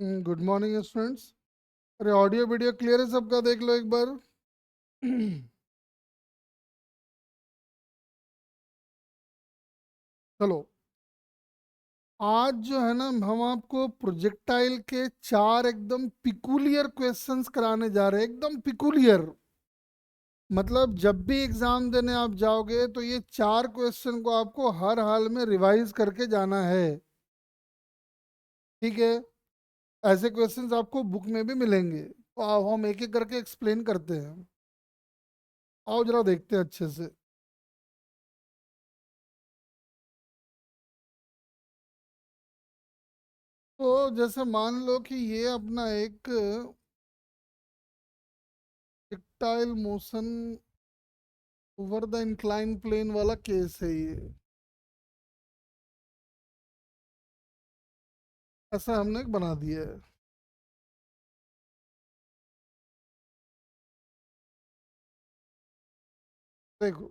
Good morning students. अरे audio video clear है सबका? देख लो एक बार। चलो, आज जो है ना हम आपको प्रोजेक्टाइल के चार एकदम पिकुलियर क्वेश्चंस कराने जा रहे हैं। एकदम पिकुलियर मतलब जब भी एग्जाम देने आप जाओगे तो ये चार क्वेश्चन को आपको हर हाल में रिवाइज करके जाना है। ठीक है? ऐसे क्वेश्चंस आपको बुक में भी मिलेंगे, तो आओ हम एक एक करके एक्सप्लेन करते हैं। आओ जरा देखते हैं अच्छे से। तो जैसे मान लो कि ये अपना एक projectile motion over the incline plane वाला केस है ये। ऐसा हमने एक बना दिया है। देखो,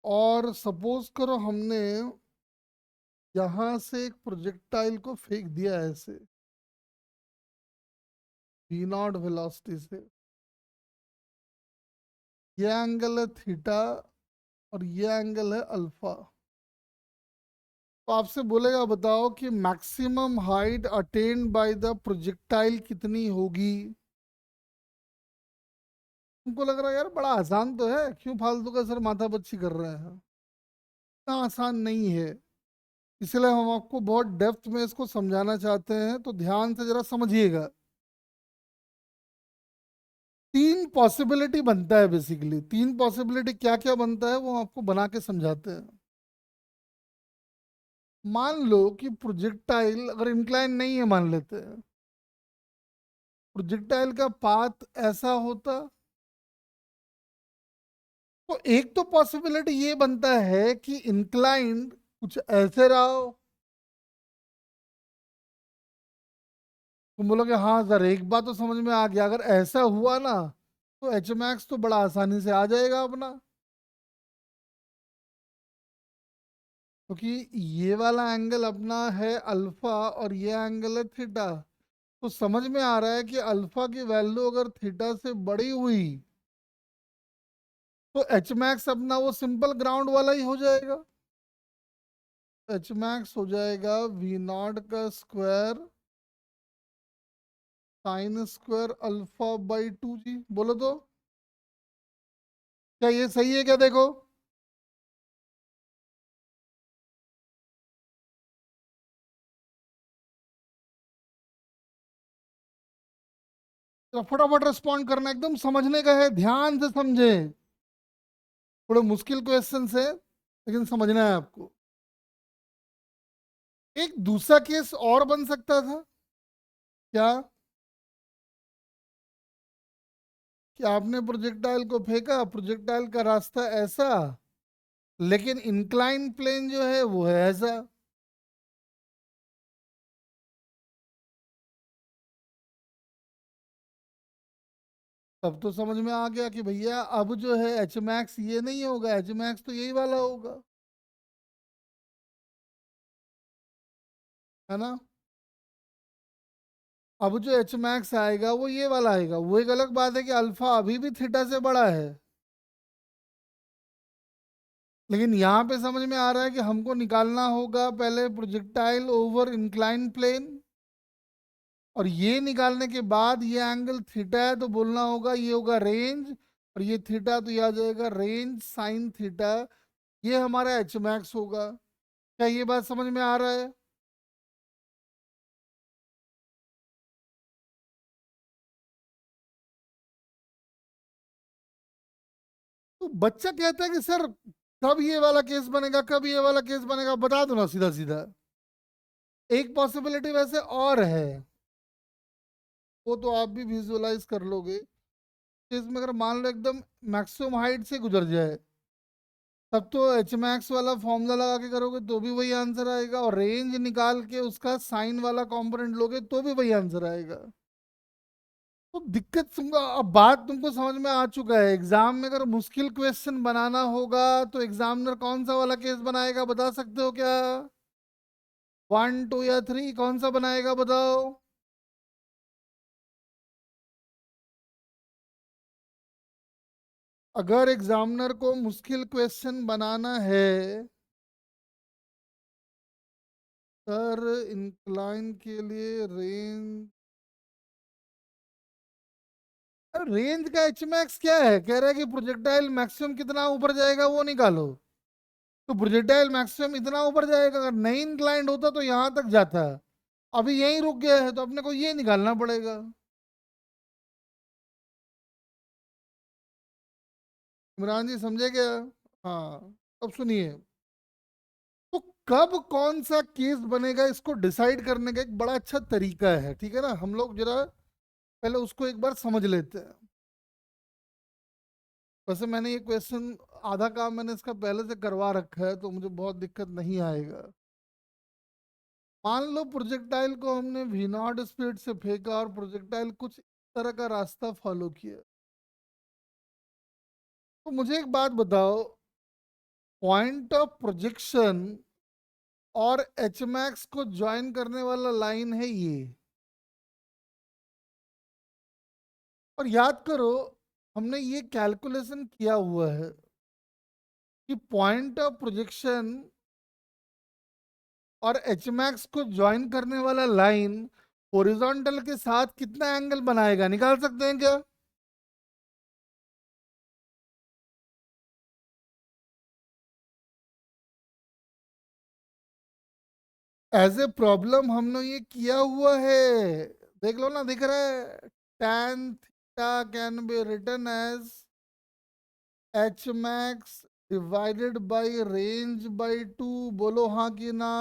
और सपोज करो हमने यहाँ से एक प्रोजेक्टाइल को फेंक दिया ऐसे वी नॉट वेलोसिटी से। ये एंगल है थीटा और ये एंगल है अल्फा। तो आपसे बोलेगा बताओ कि maximum height attend by the projectile कितनी होगी। तुमको लग रहा है यार बड़ा आसान तो है, क्यों फालतू का सर माथा पच्ची कर रहे हैं। इतना आसान नहीं है, इसलिए हम आपको बहुत डेप्थ में इसको समझाना चाहते हैं, तो ध्यान से जरा समझिएगा। तीन पॉसिबिलिटी बनता है बेसिकली। तीन पॉसिबिलिटी क्या क्या बनता है वो आपको बना के समझाते हैं। मान लो कि प्रोजेक्टाइल अगर इंक्लाइन नहीं है, मान लेते हैं प्रोजेक्टाइल का पाथ ऐसा होता, तो एक तो पॉसिबिलिटी ये बनता है कि इंक्लाइन कुछ ऐसे रहा हो। तुम बोलोगे हाँ सर एक बात तो समझ में आ गया, अगर ऐसा हुआ ना तो एच मैक्स तो बड़ा आसानी से आ जाएगा अपना, क्योंकि ये वाला एंगल अपना है अल्फा और ये एंगल है थीटा। तो समझ में आ रहा है कि अल्फा की वैल्यू अगर थीटा से बड़ी हुई तो एच मैक्स अपना वो सिंपल ग्राउंड वाला ही हो जाएगा। एच मैक्स हो जाएगा वी नॉट का square sine square alpha by 2 जी। बोलो तो क्या ये सही है क्या? देखो तो फटाफट रिस्पॉन्ड करना, एकदम समझने का है, ध्यान से समझे। थोड़े मुश्किल क्वेश्चन है लेकिन समझना है आपको। एक दूसरा केस और बन सकता था। क्या? कि आपने प्रोजेक्टाइल को फेंका, प्रोजेक्टाइल का रास्ता ऐसा, लेकिन इंक्लाइन प्लेन जो है वो है ऐसा। तब तो समझ में आ गया कि भैया अब जो है एच मैक्स ये नहीं होगा, एच मैक्स तो यही वाला होगा, है ना। अब जो एच मैक्स आएगा वो ये वाला आएगा। वो एक अलग बात है कि अल्फा अभी भी थीटा से बड़ा है, लेकिन यहाँ पे समझ में आ रहा है कि हमको निकालना होगा पहले प्रोजेक्टाइल ओवर इंक्लाइन प्लेन, और ये निकालने के बाद ये एंगल थीटा है तो बोलना होगा ये होगा रेंज, और ये थीटा तो ये आ जाएगा रेंज साइन थीटा। ये हमारा एच मैक्स होगा। क्या ये बात समझ में आ रहा है? तो बच्चा कहता है कि सर कब ये वाला केस बनेगा, कब ये वाला केस बनेगा, बता दो ना सीधा सीधा। एक पॉसिबिलिटी वैसे और है, वो तो आप भी विजुअलाइज कर लोगे। इसमें अगर मान लो एकदम मैक्सिमम हाइट से गुजर जाए, तब तो एच मैक्स वाला फॉर्मूला लगा के करोगे तो भी वही आंसर आएगा, और रेंज निकाल के उसका साइन वाला कंपोनेंट लोगे तो भी वही आंसर आएगा। तो दिक्कत तुमको, अब बात तुमको समझ में आ चुका है। एग्जाम में अगर मुश्किल क्वेश्चन बनाना होगा तो एग्जामिनर कौन सा वाला केस बनाएगा, बता सकते हो क्या? 1 2 या 3 कौन सा बनाएगा बताओ। अगर एग्जामिनर को मुश्किल क्वेश्चन बनाना है सर इंक्लाइन के लिए रेंज, रेंज का एच मैक्स क्या है, कह रहा है कि प्रोजेक्टाइल मैक्सिमम कितना ऊपर जाएगा वो निकालो। तो प्रोजेक्टाइल मैक्सिमम इतना ऊपर जाएगा, अगर नहीं इंक्लाइंड होता तो यहां तक जाता, अभी यहीं रुक गया है तो अपने को ये निकालना पड़ेगा। इमरान जी समझे क्या? हाँ। अब सुनिए, तो कब कौन सा केस बनेगा इसको डिसाइड करने का एक बड़ा अच्छा तरीका है, ठीक है ना, हम लोग जरा पहले उसको एक बार समझ लेते हैं। वैसे मैंने ये क्वेश्चन आधा काम मैंने इसका पहले से करवा रखा है तो मुझे बहुत दिक्कत नहीं आएगा। मान लो प्रोजेक्टाइल को हमने वी नॉट स्पीड से फेंका और प्रोजेक्टाइल कुछ इस तरह का रास्ता फॉलो किया, तो मुझे एक बात बताओ, पॉइंट ऑफ प्रोजेक्शन और एच मैक्स को ज्वाइन करने वाला लाइन है ये। और याद करो हमने ये कैलकुलेशन किया हुआ है कि पॉइंट ऑफ प्रोजेक्शन और एच मैक्स को ज्वाइन करने वाला लाइन हॉरिजॉन्टल के साथ कितना एंगल बनाएगा, निकाल सकते हैं क्या? एज ए प्रॉब्लम हमने ये किया हुआ है, देख लो ना, दिख रहा है, tan theta can be written as H max divided by range by 2, बोलो हाँ कि ना।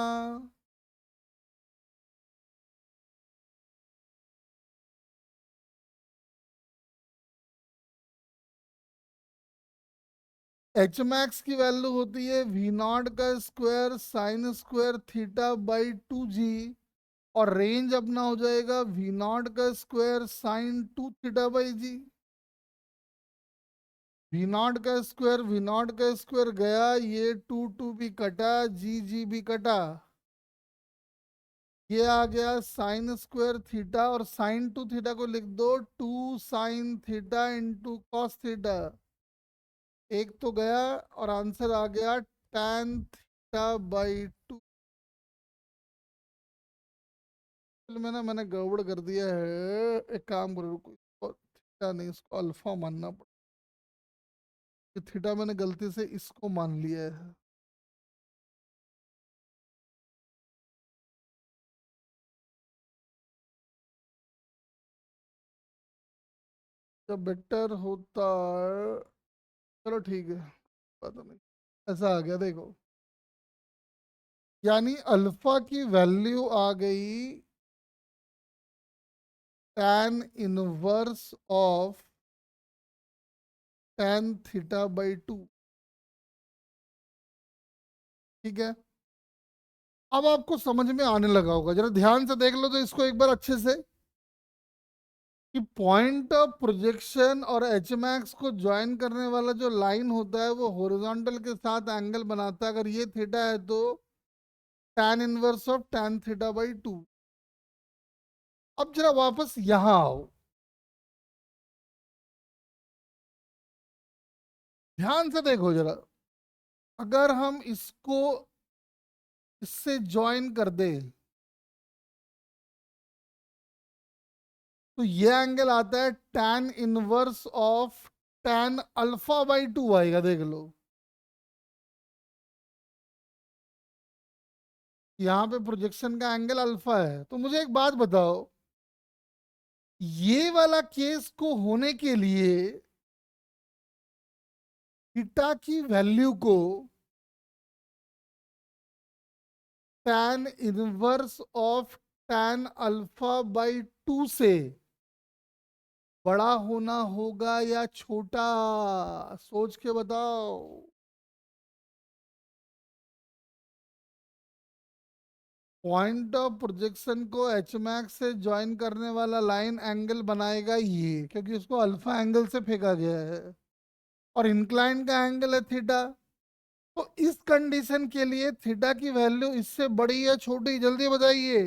एच मैक्स की वैल्यू होती है वी नॉट का square sine square theta by 2g, और रेंज अपना हो जाएगा वी नॉट का square sine 2 theta by G. V not का स्क्वायर गया, ये 2 2 भी कटा, जी जी भी कटा, ये आ गया साइन स्क्वायर थीटा, और साइन 2 थीटा को लिख दो 2 sine theta into cos theta, एक तो गया और आंसर आ गया tan थीटा बाई 2। मैंने गड़बड़ कर दिया है, एक काम करो, रुको, इसको थीटा नहीं इसको अल्फा मानना पड़ेगा, थीटा मैंने गलती से इसको मान लिया है। जब बेटर होता है, चलो ठीक है, पता नहीं, ऐसा आ गया देखो, यानी अल्फा की वैल्यू आ गई tan inverse of tan theta by 2, ठीक है। अब आपको समझ में आने लगा होगा, जरा ध्यान से देख लो तो इसको एक बार अच्छे से, कि पॉइंट ऑफ प्रोजेक्शन और एच मैक्स को ज्वाइन करने वाला जो लाइन होता है वो हॉरिजॉन्टल के साथ एंगल बनाता है, अगर ये थीटा है तो tan inverse of tan theta by 2। अब जरा वापस यहां आओ, ध्यान से देखो जरा, अगर हम इसको इससे ज्वाइन कर दे तो ये एंगल आता है tan inverse of tan alpha by 2 आएगा, देख लो यहाँ पे प्रोजेक्शन का एंगल अल्फा है। तो मुझे एक बात बताओ, ये वाला केस को होने के लिए थीटा की वैल्यू को tan inverse of tan alpha by 2 से बड़ा होना होगा या छोटा, सोच के बताओ। पॉइंट ऑफ प्रोजेक्शन को एच मैक्स से ज्वाइन करने वाला लाइन एंगल बनाएगा ये, क्योंकि उसको अल्फा एंगल से फेंका गया है, और इंक्लाइन का एंगल है थीटा। तो इस कंडीशन के लिए थीटा की वैल्यू इससे बड़ी या छोटी, जल्दी बताइए।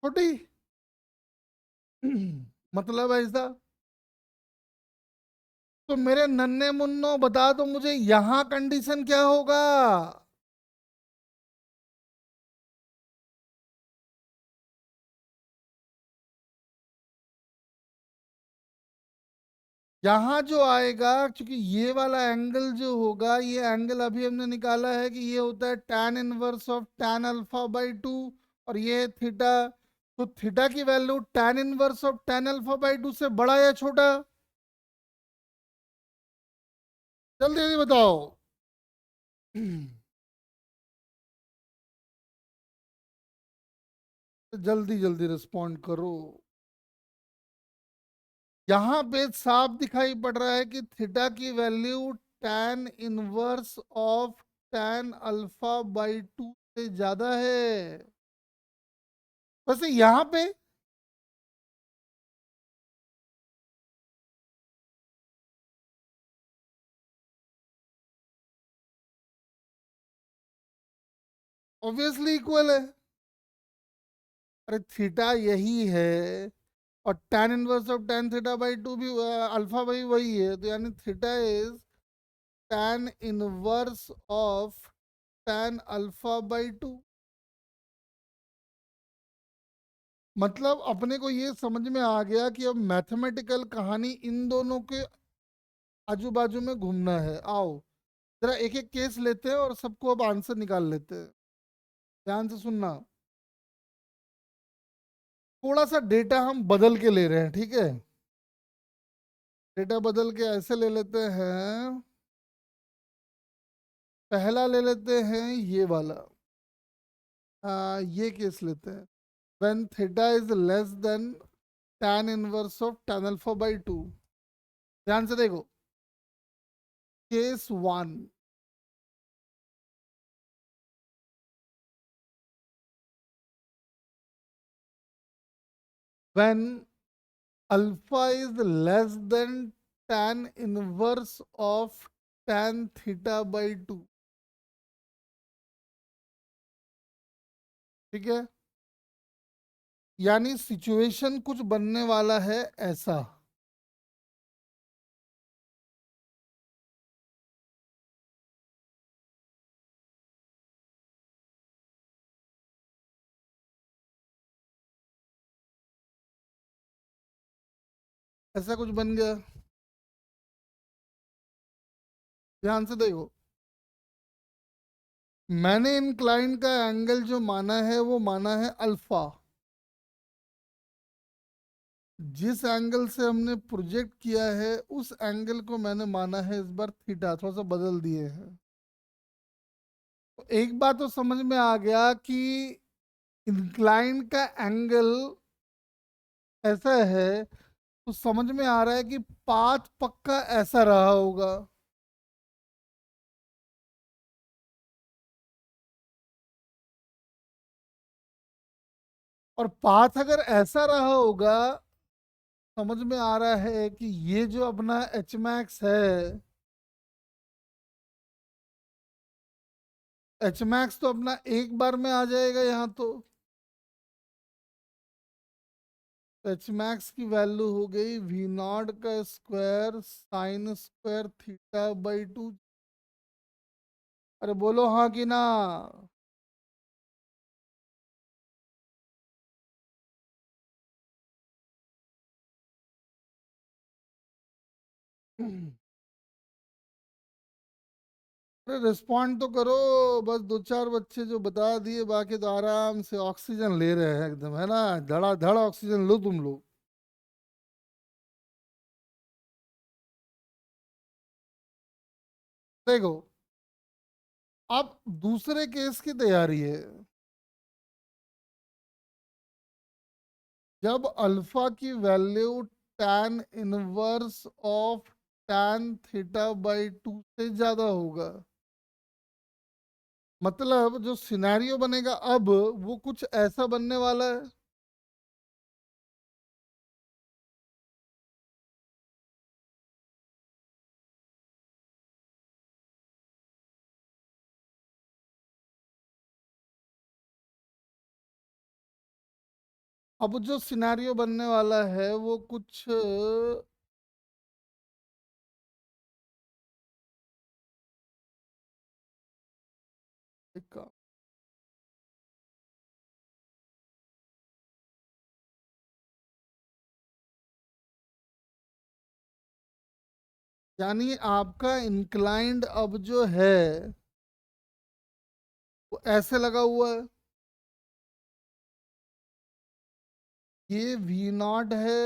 छोटी। मतलब ऐसा। तो मेरे नन्हे मुन्नो बता दो मुझे यहां कंडीशन क्या होगा। यहां जो आएगा, क्योंकि ये वाला एंगल जो होगा, ये एंगल अभी हमने निकाला है कि ये होता है tan inverse of tan alpha by 2, और ये है थीटा। तो थीटा की value tan inverse of tan alpha by 2 से बड़ा या छोटा? जल्दी जल्दी बताओ। जल्दी जल्दी रिस्पॉन्ड करो। यहां पे साफ दिखाई पड़ रहा है कि थीटा की value tan inverse of tan alpha by 2 से ज्यादा है। वैसे यहां पे ऑब्वियसली इक्वल है। अरे थीटा यही है, और tan inverse of tan theta by 2 भी अल्फा बाई वही है, तो यानी theta is tan inverse of tan alpha by 2। मतलब अपने को ये समझ में आ गया कि अब मैथमेटिकल कहानी इन दोनों के आजू बाजू में घूमना है। आओ जरा एक एक केस लेते हैं और सबको अब आंसर निकाल लेते हैं। ध्यान से सुनना। थोड़ा सा डेटा हम बदल के ले रहे हैं, ठीक है? डेटा बदल के ऐसे ले लेते हैं। पहला ले लेते हैं ये वाला। ये केस लेते हैं। When theta is less than tan inverse of tan alpha by 2। ध्यान से देखो। Case one. When alpha is less than tan inverse of tan theta by 2। ठीक है, यानी सिचुएशन कुछ बनने वाला है ऐसा। ऐसा कुछ बन गया। ध्यान से देखो। मैंने इंक्लाइन का एंगल जो माना है वो माना है अल्फा। जिस एंगल से हमने प्रोजेक्ट किया है उस एंगल को मैंने माना है इस बार थीटा, थोड़ा सा बदल दिए हैं। तो एक बात तो समझ में आ गया कि इंक्लाइन का एंगल ऐसा है, तो समझ में आ रहा है कि पाथ पक्का ऐसा रहा होगा। और पाथ अगर ऐसा रहा होगा, समझ में आ रहा है कि ये जो अपना एच मैक्स है, एच मैक्स तो अपना एक बार में आ जाएगा यहाँ तो। एच मैक्स की वैल्यू हो गई वी नॉट का square sine square theta by 2। अरे बोलो हाँ कि ना। अरे रिस्पॉन्ड तो करो। बस दो चार बच्चे जो बता दिए, बाकी तो आराम से ऑक्सीजन ले रहे हैं एकदम, है ना? धड़ा धड़ ऑक्सीजन लो तुम लोग। देखो, अब दूसरे केस की तैयारी है। जब अल्फा की value tan inverse of tan theta by 2 से ज्यादा होगा, मतलब जो सिनेरियो बनेगा अब वो कुछ ऐसा बनने वाला है। अब जो सिनेरियो बनने वाला है वो कुछ एक यानी आपका इंक्लाइंड अब जो है वो ऐसे लगा हुआ है। ये वी नॉट है,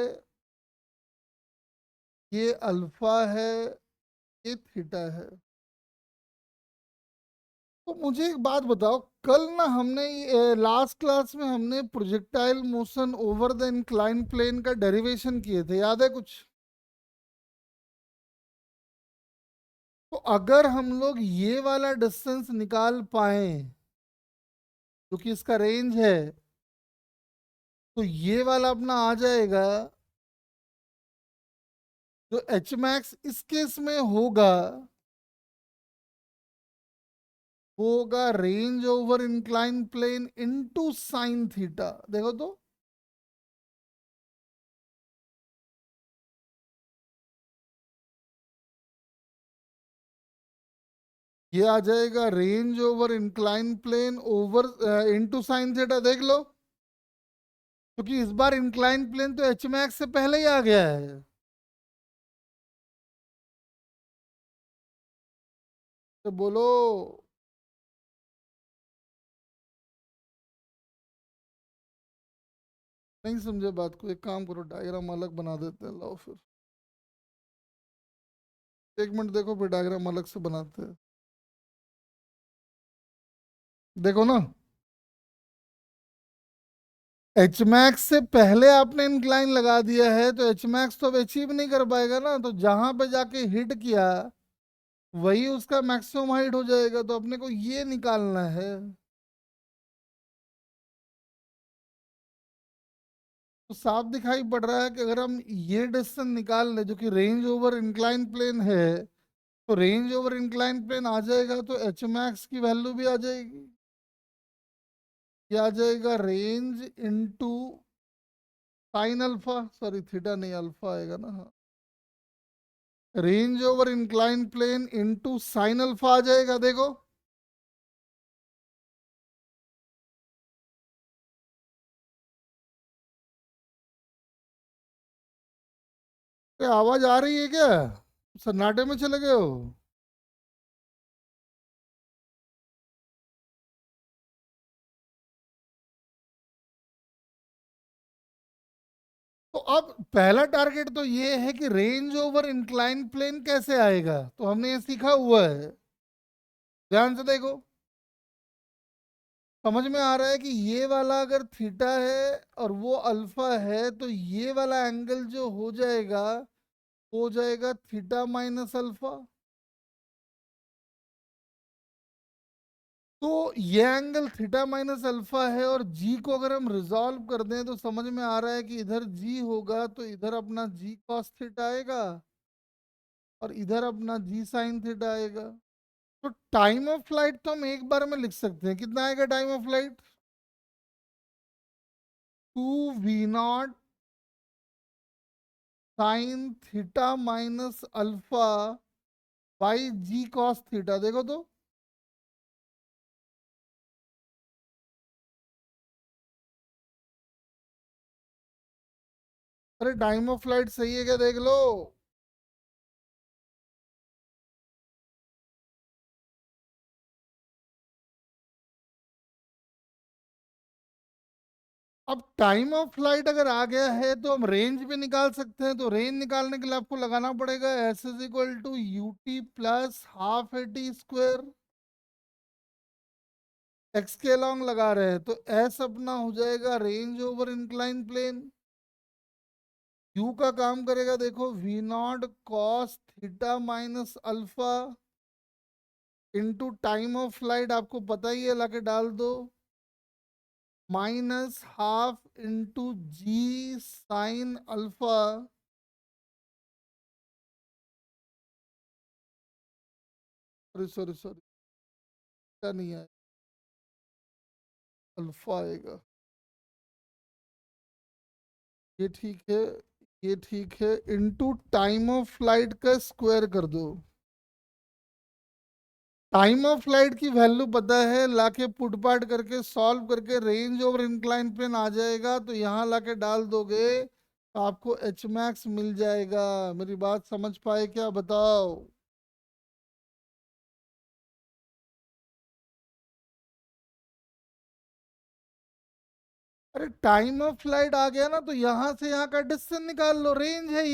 ये अल्फा है, ये थीटा है। तो मुझे एक बात बताओ, कल ना हमने लास्ट क्लास में हमने projectile motion over the incline plane का डेरिवेशन किए थे, याद है कुछ? तो अगर हम लोग ये वाला डिस्टेंस निकाल पाए जो कि इसका रेंज है, तो ये वाला अपना आ जाएगा। जो एच मैक्स इस केस में होगा वो होगा range over incline plane into sine theta. देखो तो ये आ जाएगा range over incline plane over into sine theta. देख लो, क्योंकि इस बार इंक्लाइन प्लेन तो एच मैक्स से पहले ही आ गया है। तो बोलो, नहीं समझे बात को? एक काम करो, डायग्राम अलग बना देते हैं, लाओ फिर। एक मिनट देखो, फिर डायग्राम अलग से बनाते हैं। देखो ना, एच मैक्स से पहले आपने इंक्लाइन लगा दिया है तो एच मैक्स तो अब अचीव नहीं कर पाएगा ना, तो जहां पे जाके हिट किया वही उसका मैक्सिमम हाइट हो जाएगा। तो अपने को ये निकालना है। तो साफ दिखाई पड़ रहा है कि अगर हम ये डिस्टेंस निकाल लें जो कि रेंज ओवर इंक्लाइन प्लेन है, तो रेंज ओवर इंक्लाइन प्लेन आ जाएगा तो एच मैक्स की वैल्यू भी आ जाएगी। ये आ जाएगा range into sine alpha, sorry theta नहीं, अल्फा आएगा ना। हाँ, range over incline plane into sine alpha आ जाएगा। देखो, ये आवाज आ रही है क्या? सन्नाटे में चले गए हो? तो अब पहला टारगेट तो ये है कि रेंज ओवर इंक्लाइन प्लेन कैसे आएगा, तो हमने ये सीखा हुआ है। ध्यान से देखो, समझ में आ रहा है कि ये वाला अगर थीटा है और वो अल्फा है तो ये वाला एंगल जो हो जाएगा थीटा माइनस अल्फा। तो ये एंगल थीटा माइनस अल्फा है, और जी को अगर हम रिजॉल्व कर दें तो समझ में आ रहा है कि इधर जी होगा तो इधर अपना जी कॉस थीटा आएगा और इधर अपना जी साइन थीटा आएगा। तो टाइम ऑफ फ्लाइट तो हम एक बार में लिख सकते हैं। कितना आएगा time of flight? 2v0 sine theta minus alpha by G cos theta. देखो तो, अरे टाइम ऑफ फ्लाइट सही है क्या, देख लो। अब टाइम ऑफ फ्लाइट अगर आ गया है तो हम रेंज भी निकाल सकते हैं। तो रेंज निकालने के लिए आपको लगाना पड़ेगा S is equal to U T plus half A T square. X के अलॉन्ग लगा रहे हैं तो एस अपना हो जाएगा range over incline plane. U का काम करेगा, देखो V not cos theta minus alpha into time of flight आपको पता ही है, लाके डाल दो, minus half into G sine alpha, sorry sorry sorry, क्या नहीं है, अल्फा आएगा, ये ठीक है, ये ठीक है, इनटू टाइम ऑफ फ्लाइट का स्क्वायर कर दो। टाइम ऑफ फ्लाइट की वैल्यू पता है, लाके पुट पार्ट करके सॉल्व करके रेंज ओवर इंक्लाइन प्लेन आ जाएगा, तो यहाँ लाके डाल दोगे तो आपको एच मैक्स मिल जाएगा। मेरी बात समझ पाए क्या, बताओ। अरे टाइम ऑफ फ्लाइट आ गया ना, तो यहाँ से यहाँ का डिस्टेंस निकाल लो, रेंज है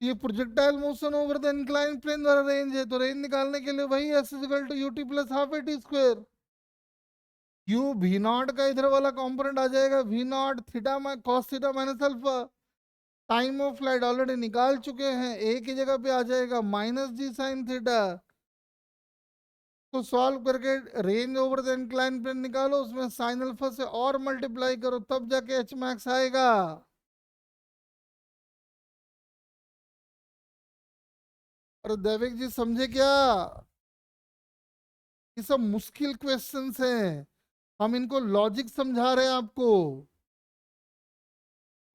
ये projectile motion over the incline plane वाला रेंज है, तो रेंज निकालने के लिए वही S equal to UT plus half A T square. U V not का इधर वाला कंपोनेंट आ जाएगा, V naught theta cos theta minus alpha. Time of flight already निकाल चुके हैं, ए की जगह पे आ जाएगा माइनस जी साइन थीटा। तो सॉल्व करके range over the incline plane निकालो, उसमें साइन अल्फा से और मल्टीप्लाई करो, तब जाके एच मैक्स आएगा। अरे दैविक जी समझे क्या, ये सब मुश्किल क्वेश्चंस हैं, हम इनको लॉजिक समझा रहे हैं आपको।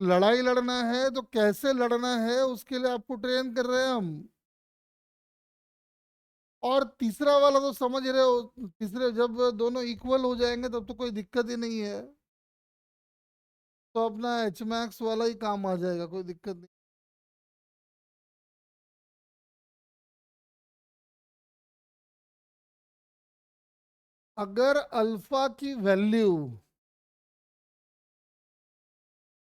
लड़ाई लड़ना है तो कैसे लड़ना है, उसके लिए आपको ट्रेन कर रहे हैं हम। और तीसरा वाला तो समझ रहे हो, तीसरे जब दोनों इक्वल हो जाएंगे तब तो कोई दिक्कत ही नहीं है, तो अपना एच मैक्स वाला ही काम आ जाएगा, कोई दिक्कत नहीं। अगर अल्फा की value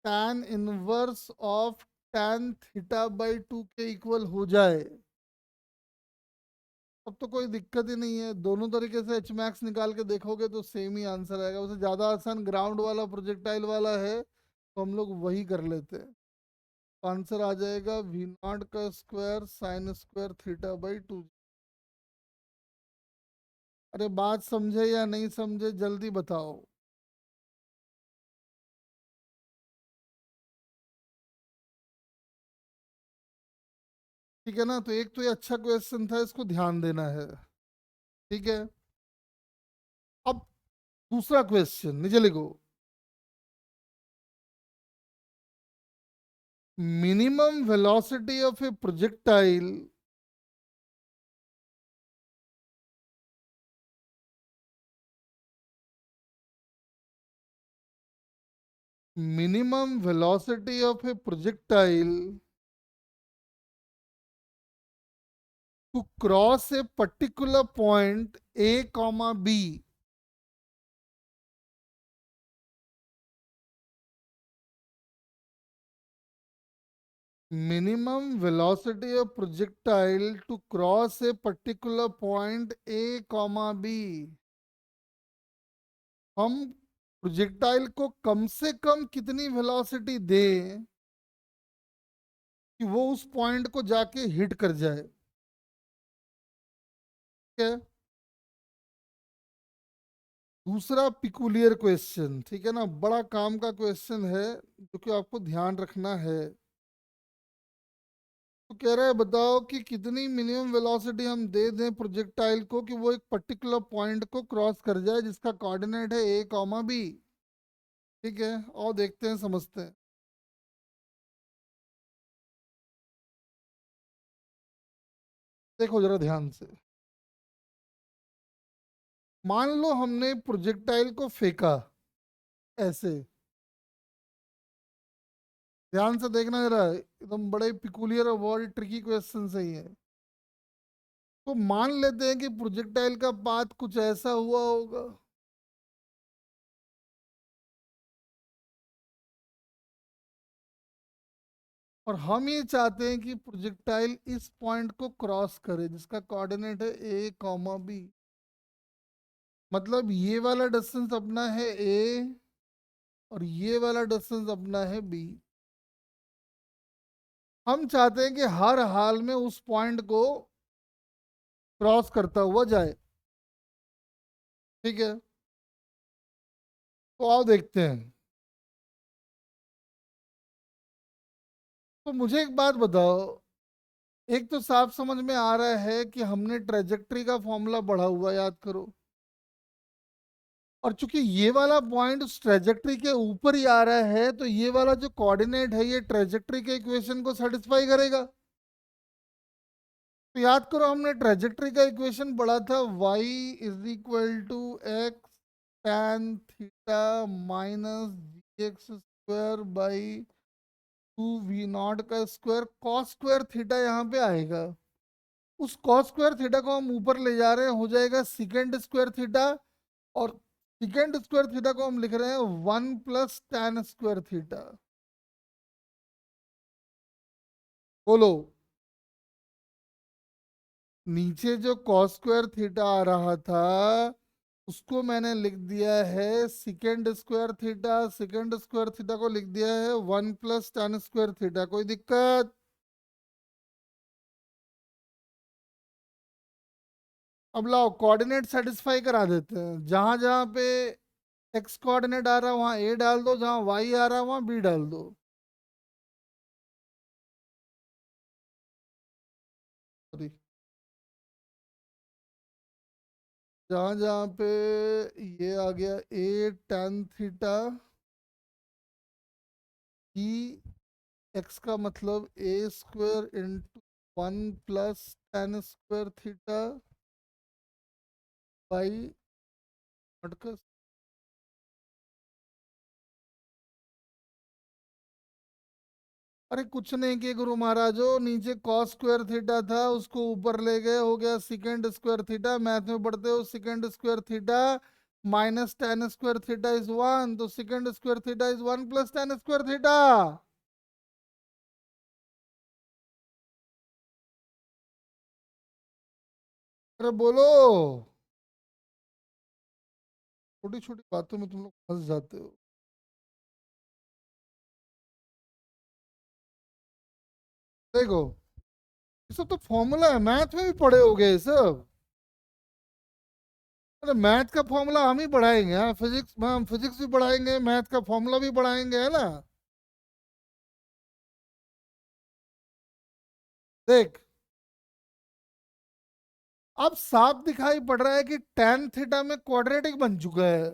tan inverse of tan theta by 2 के इक्वल हो जाए, तब तो कोई दिक्कत ही नहीं है, दोनों तरीके से एच मैक्स निकाल के देखोगे तो सेम ही आंसर आएगा। उसे ज्यादा आसान ग्राउंड वाला प्रोजेक्टाइल वाला है, तो हम लोग वही कर लेते हैं। आंसर आ जाएगा वी नॉट का square sine square theta by 2। अरे बात समझे या नहीं समझे, जल्दी बताओ। ठीक है ना, तो एक तो ये अच्छा क्वेश्चन था, इसको ध्यान देना है। ठीक है, अब दूसरा क्वेश्चन नीचे लिखो। Minimum velocity of A projectile minimum velocity of a projectile to cross a particular point A comma B, minimum velocity of projectile to cross a particular point A comma B। हम projectile को कम से कम कितनी velocity दें कि वो उस point को जाके हिट कर जाए। ठीक है, दूसरा पिकुलियर क्वेश्चन, ठीक है ना, बड़ा काम का क्वेश्चन है जो कि आपको ध्यान रखना है। तो कह रहा है बताओ कि कितनी मिनिमम वेलोसिटी हम दे दें प्रोजेक्टाइल को कि वो एक पर्टिकुलर पॉइंट को क्रॉस कर जाए जिसका कोऑर्डिनेट है ए कॉमा बी। ठीक है, और देखते हैं समझते हैं। देखो जरा ध्यान से, मान लो हमने प्रोजेक्टाइल को फेंका ऐसे, ध्यान से देखना जरा, एकदम बड़े पिकुलियर और बहुत ट्रिकी क्वेश्चन सही है। तो मान लेते हैं कि प्रोजेक्टाइल का पाथ कुछ ऐसा हुआ होगा, और हम ये चाहते हैं कि प्रोजेक्टाइल इस पॉइंट को क्रॉस करे जिसका कोऑर्डिनेट है ए कॉमा बी। मतलब ये वाला डिस्टेंस अपना है ए, और ये वाला डिस्टेंस अपना है बी। हम चाहते हैं कि हर हाल में उस पॉइंट को क्रॉस करता हुआ जाए। ठीक है, तो आओ देखते हैं। तो मुझे एक बात बताओ, एक तो साफ समझ में आ रहा है कि हमने ट्रेजेक्ट्री का फॉर्मूला पढ़ा हुआ, याद करो। और चूंकि ये वाला पॉइंट उस ट्रेजेक्ट्री के ऊपर ही आ रहा है, तो ये वाला जो कोऑर्डिनेट है ये ट्रेजेक्ट्री के इक्वेशन को सेटिस्फाई करेगा। तो याद करो, हमने ट्रेजेक्ट्री का इक्वेशन पढ़ा था, y is equal to X tan theta minus G X square by 2v0 का स्क्वायर कॉस स्क्वायर थीटा यहाँ पे आएगा। उस कॉस स्क्वायर थीटा को हम ऊपर ले जा रहे हैं, हो जाएगा सिकेंड स्क्वायर थीटा। और सिकेंड स्क्वायर थीटा को हम लिख रहे हैं 1 + tan स्क्वायर थीटा। बोलो, नीचे जो कॉस स्क्वायर थीटा आ रहा था उसको मैंने लिख दिया है secant square theta, secant square theta को लिख दिया है 1 + tan स्क्वायर थीटा। कोई दिक्कत? अब लाओ कोऑर्डिनेट सेटिस्फाई करा देते हैं। जहां जहां पे एक्स कोऑर्डिनेट आ रहा है वहां ए डाल दो, जहां वाई आ रहा है वहां बी डाल दो। सॉरी, जहां जहां पे ये आ गया ए tan थीटा ई, एक्स का मतलब A square into 1 + tan square theta by का। अरे कुछ नहीं किए गुरु महाराजो, नीचे कॉस स्क्वायर थीटा था उसको ऊपर ले गए, हो गया सिकेंड स्क्वायर थीटा। मैथ में पढ़ते हो secant square theta minus tan square theta is 1, तो secant square theta is 1 + tan square theta. अरे बोलो, छोटी छोटी बातों में तुम लोग फंस जाते हो। देखो, ये सब तो फॉर्मूला है, मैथ में भी पढ़े होगे ये सब। अरे मैथ का फॉर्मूला हम ही पढ़ाएंगे, हाँ फिजिक्स में हम फिजिक्स भी पढ़ाएंगे, मैथ का फॉर्मूला भी पढ़ाएंगे, है ना। देख, अब साफ दिखाई पड़ रहा है कि tan थीटा में क्वाड्रेटिक बन चुका है।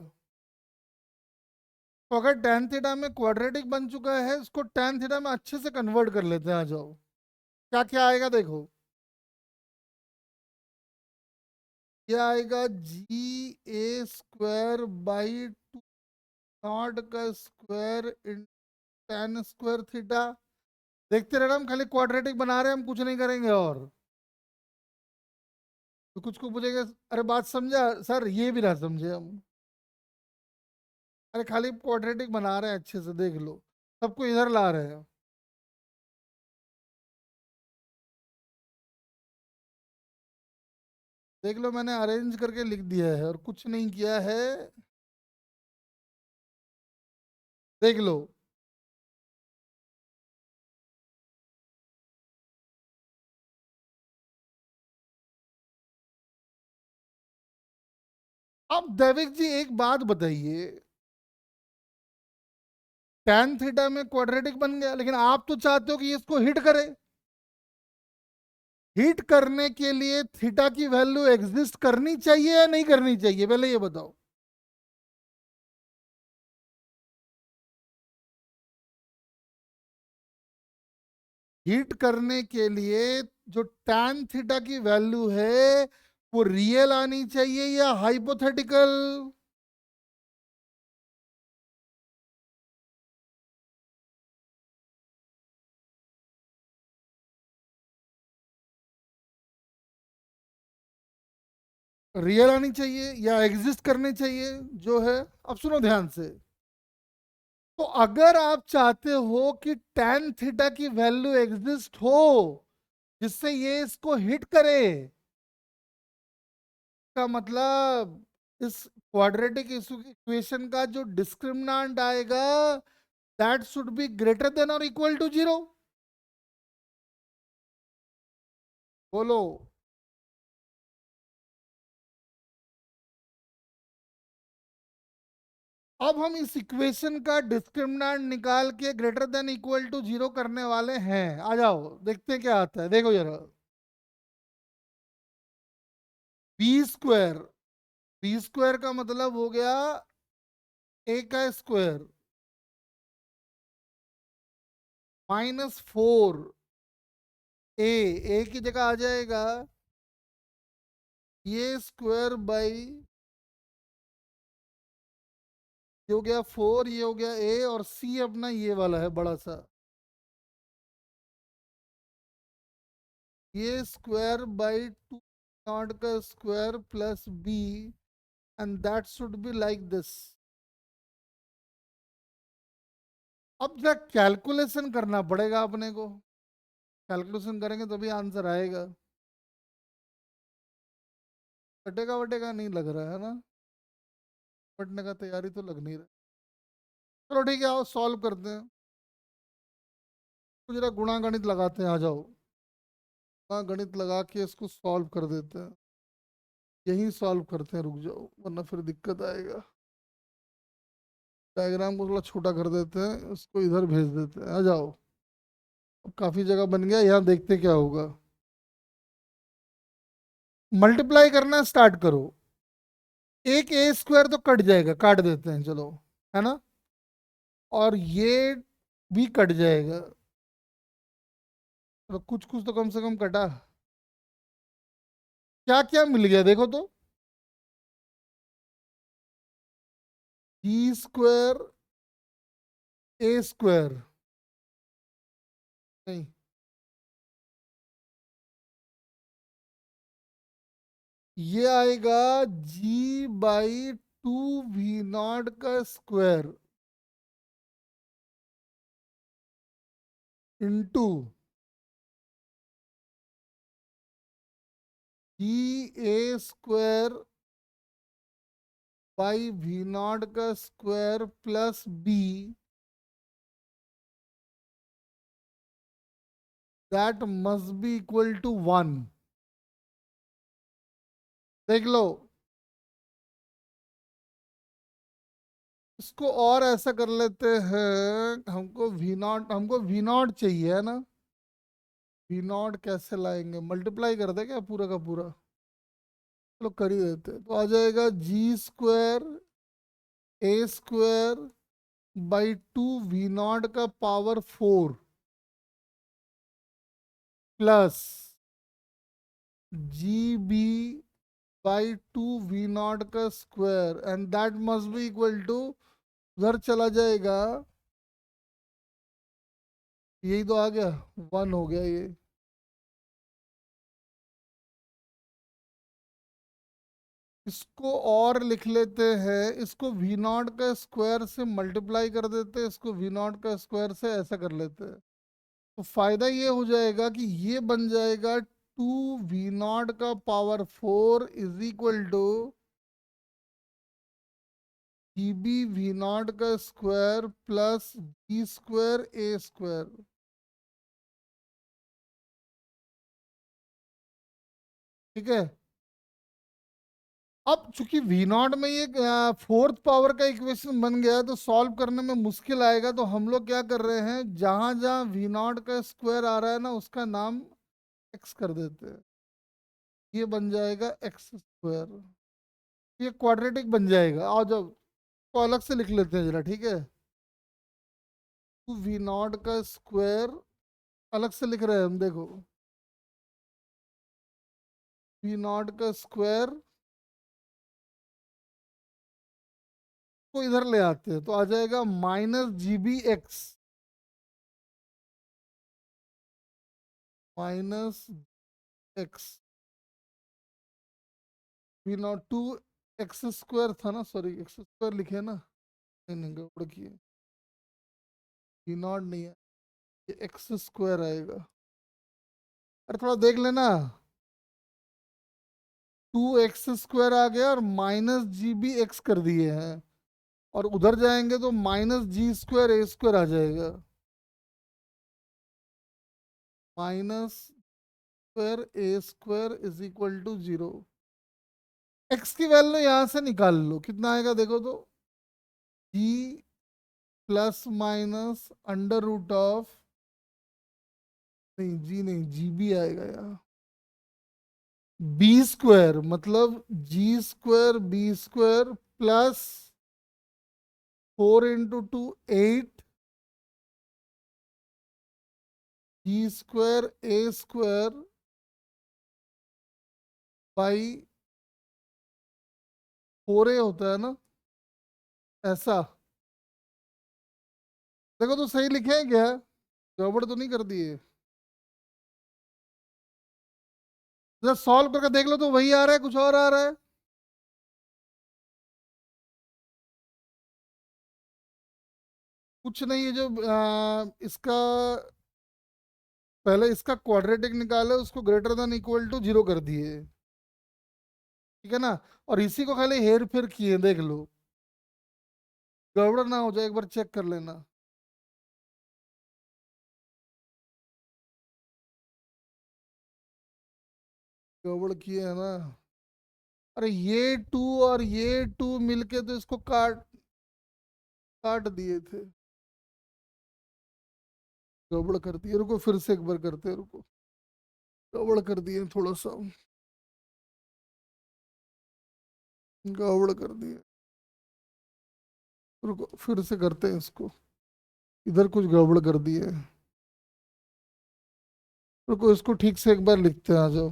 तो अगर tan थीटा में क्वाड्रेटिक बन चुका है, इसको tan थीटा में अच्छे से कन्वर्ट कर लेते हैं। आ जाओ, क्या क्या आएगा देखो। ये आएगा जी ए स्क्वायर बाई 2 का स्क्वायर इन tan स्क्वायर थीटा। देखते रहना, हम खाली क्वाड्रेटिक बना रहे हैं, हम कुछ नहीं करेंगे। और तो कुछ को पूछेंगे, अरे बात समझा सर, ये भी ना समझे हम। अरे खाली क्वाड्रेटिक बना रहे हैं, अच्छे से देख लो, सबको इधर ला रहे हैं। देख लो, मैंने अरेंज करके लिख दिया है और कुछ नहीं किया है। देख लो, अब दैविक जी एक बात बताइए, tan थीटा में क्वाड्रेटिक बन गया, लेकिन आप तो चाहते हो कि इसको हिट करे। हिट करने के लिए थीटा की वैल्यू एग्जिस्ट करनी चाहिए या नहीं करनी चाहिए, पहले ये बताओ। हिट करने के लिए जो tan थीटा की वैल्यू है वो रियल आनी चाहिए या हाइपोथेटिकल? रियल आनी चाहिए या एग्जिस्ट करनी चाहिए जो है। अब सुनो ध्यान से, तो अगर आप चाहते हो कि tan थीटा की वैल्यू एग्जिस्ट हो जिससे ये इसको हिट करे, का मतलब इस क्वाड्रेटिक इक्वेशन का जो डिस्क्रिमिनांट आएगा that should be greater than और इक्वल टू 0। बोलो, अब हम इस इक्वेशन का डिस्क्रिमिनेंट निकाल के ग्रेटर देन इक्वल टू 0 करने वाले हैं। आ जाओ देखते हैं क्या आता है, देखो जरा। बी स्क्वायर, बी स्क्वायर का मतलब हो गया ए का स्क्वायर -4 ए की जगह आ जाएगा ये स्क्वायर बाई, ये हो गया 4, ये हो गया ए, और सी अपना ये वाला है बड़ा सा, ये स्क्वायर बाई 2 नॉट का square plus B, and that should be like this. अब जरा कैलकुलेशन करना पड़ेगा अपने को, कैलकुलेशन करेंगे तभी आंसर आएगा। कटेगा वटेगा नहीं लग रहा है ना, कटने का तैयारी तो लग नहीं रहा। चलो ठीक है, आओ सॉल्व करते हैं। तो जरा गुणा गणित लगाते हैं, आ जाओ गुणा गणित लगा के इसको सॉल्व कर देते हैं। यही सॉल्व करते हैं, रुक जाओ वरना फिर दिक्कत आएगा। डायग्राम को थोड़ा छोटा कर देते हैं, इसको इधर भेज देते हैं। आ जाओ, अब काफी जगह बन गया, यहाँ देखते क्या होगा। मल्टीप्लाई करना स्टार्ट करो। एक ए स्क्वायर तो कट जाएगा, काट देते हैं चलो, है ना, और ये भी कट जाएगा, तो कुछ कुछ तो कम से कम कटा। क्या क्या मिल गया देखो तो, जी स्क्वायर ए स्क्वायर, नहीं, ये आएगा जी बाई 2 v0 का square into G A square by v0 का square plus B, that must be equal to 1। देख लो, इसको और ऐसा कर लेते हैं, हमको वी नॉट चाहिए है ना। वी नॉट कैसे लाएंगे, मल्टीप्लाई कर दे क्या पूरा का पूरा, चलो कर ही देते हैं। तो आ जाएगा G square A square by 2 v0 का power 4 plus G B by 2 v0 का square, and that must be equal to, उधर चला जाएगा, यही तो आ गया, 1 हो गया ये। इसको और लिख लेते हैं, इसको v0 का स्क्वायर से मल्टीप्लाई कर देते हैं, इसको v0 का स्क्वायर से ऐसा कर लेते हैं। तो फायदा ये हो जाएगा कि ये बन जाएगा 2 v0 का power 4 is equal to G B v0 का square plus G square A square. ठीक है, अब चूंकि v0 में ये फोर्थ पावर का इक्वेशन बन गया है, तो सॉल्व करने में मुश्किल आएगा। तो हम लोग क्या कर रहे हैं, जहां जहां v0 का स्क्वायर आ रहा है ना, उसका नाम x कर देते हैं। ये बन जाएगा एक्स स्क्वायर, ये क्वाड्रेटिक बन जाएगा। और जब तो अलग से लिख लेते हैं जरा, ठीक है। 2 v0 का स्क्वायर अलग से लिख रहे हैं हम, देखो v0 का स्क्वायर को इधर ले आते हैं, तो आ जाएगा -gb(x) -x v0 2 x² था ना, सॉरी x² लिखे ना, नहीं नहीं गड़बड़ किए, v0 नहीं है, ये x² आएगा। अरे थोड़ा देख लेना, 2x² आ गया और -gb(x) कर दिए हैं, और उधर जाएंगे तो -g² a² आ जाएगा, -² a² इज इक्वल टू 0। x की वैल्यू यहां से निकाल लो, कितना आएगा देखो तो, G plus minus under root of, नहीं जी नहीं, जी भी आएगा यार, बी स्क्वायर मतलब G square B square plus 4 × 2 8 G square A square by 4a होता है ना, ऐसा। देखो तो सही लिखे हैं क्या, गड़बड़ तो नहीं कर दिए? जरा सॉल्व करके देख लो तो वही आ रहा है कुछ और आ रहा है। कुछ नहीं है जो इसका पहले इसका क्वाड्रेटिक निकाले, उसको ग्रेटर देन इक्वल टू 0 कर दिए, ठीक है ना, और इसी को खाली हेर फेर किए, देख लो गड़बड़ ना हो जाए, एक बार चेक कर लेना। गड़बड़ किए है ना, अरे ये टू और ये टू मिलके तो इसको काट काट दिए थे, गड़बड़ कर दिए, रुको फिर से एक बार करते हैं, रुको, गड़बड़ कर दिए थोड़ा सा, गड़बड़ कर दिए, रुको फिर से करते हैं इसको, इधर कुछ गड़बड़ कर दिए, रुको इसको ठीक से एक बार लिखते हैं, आ जाओ,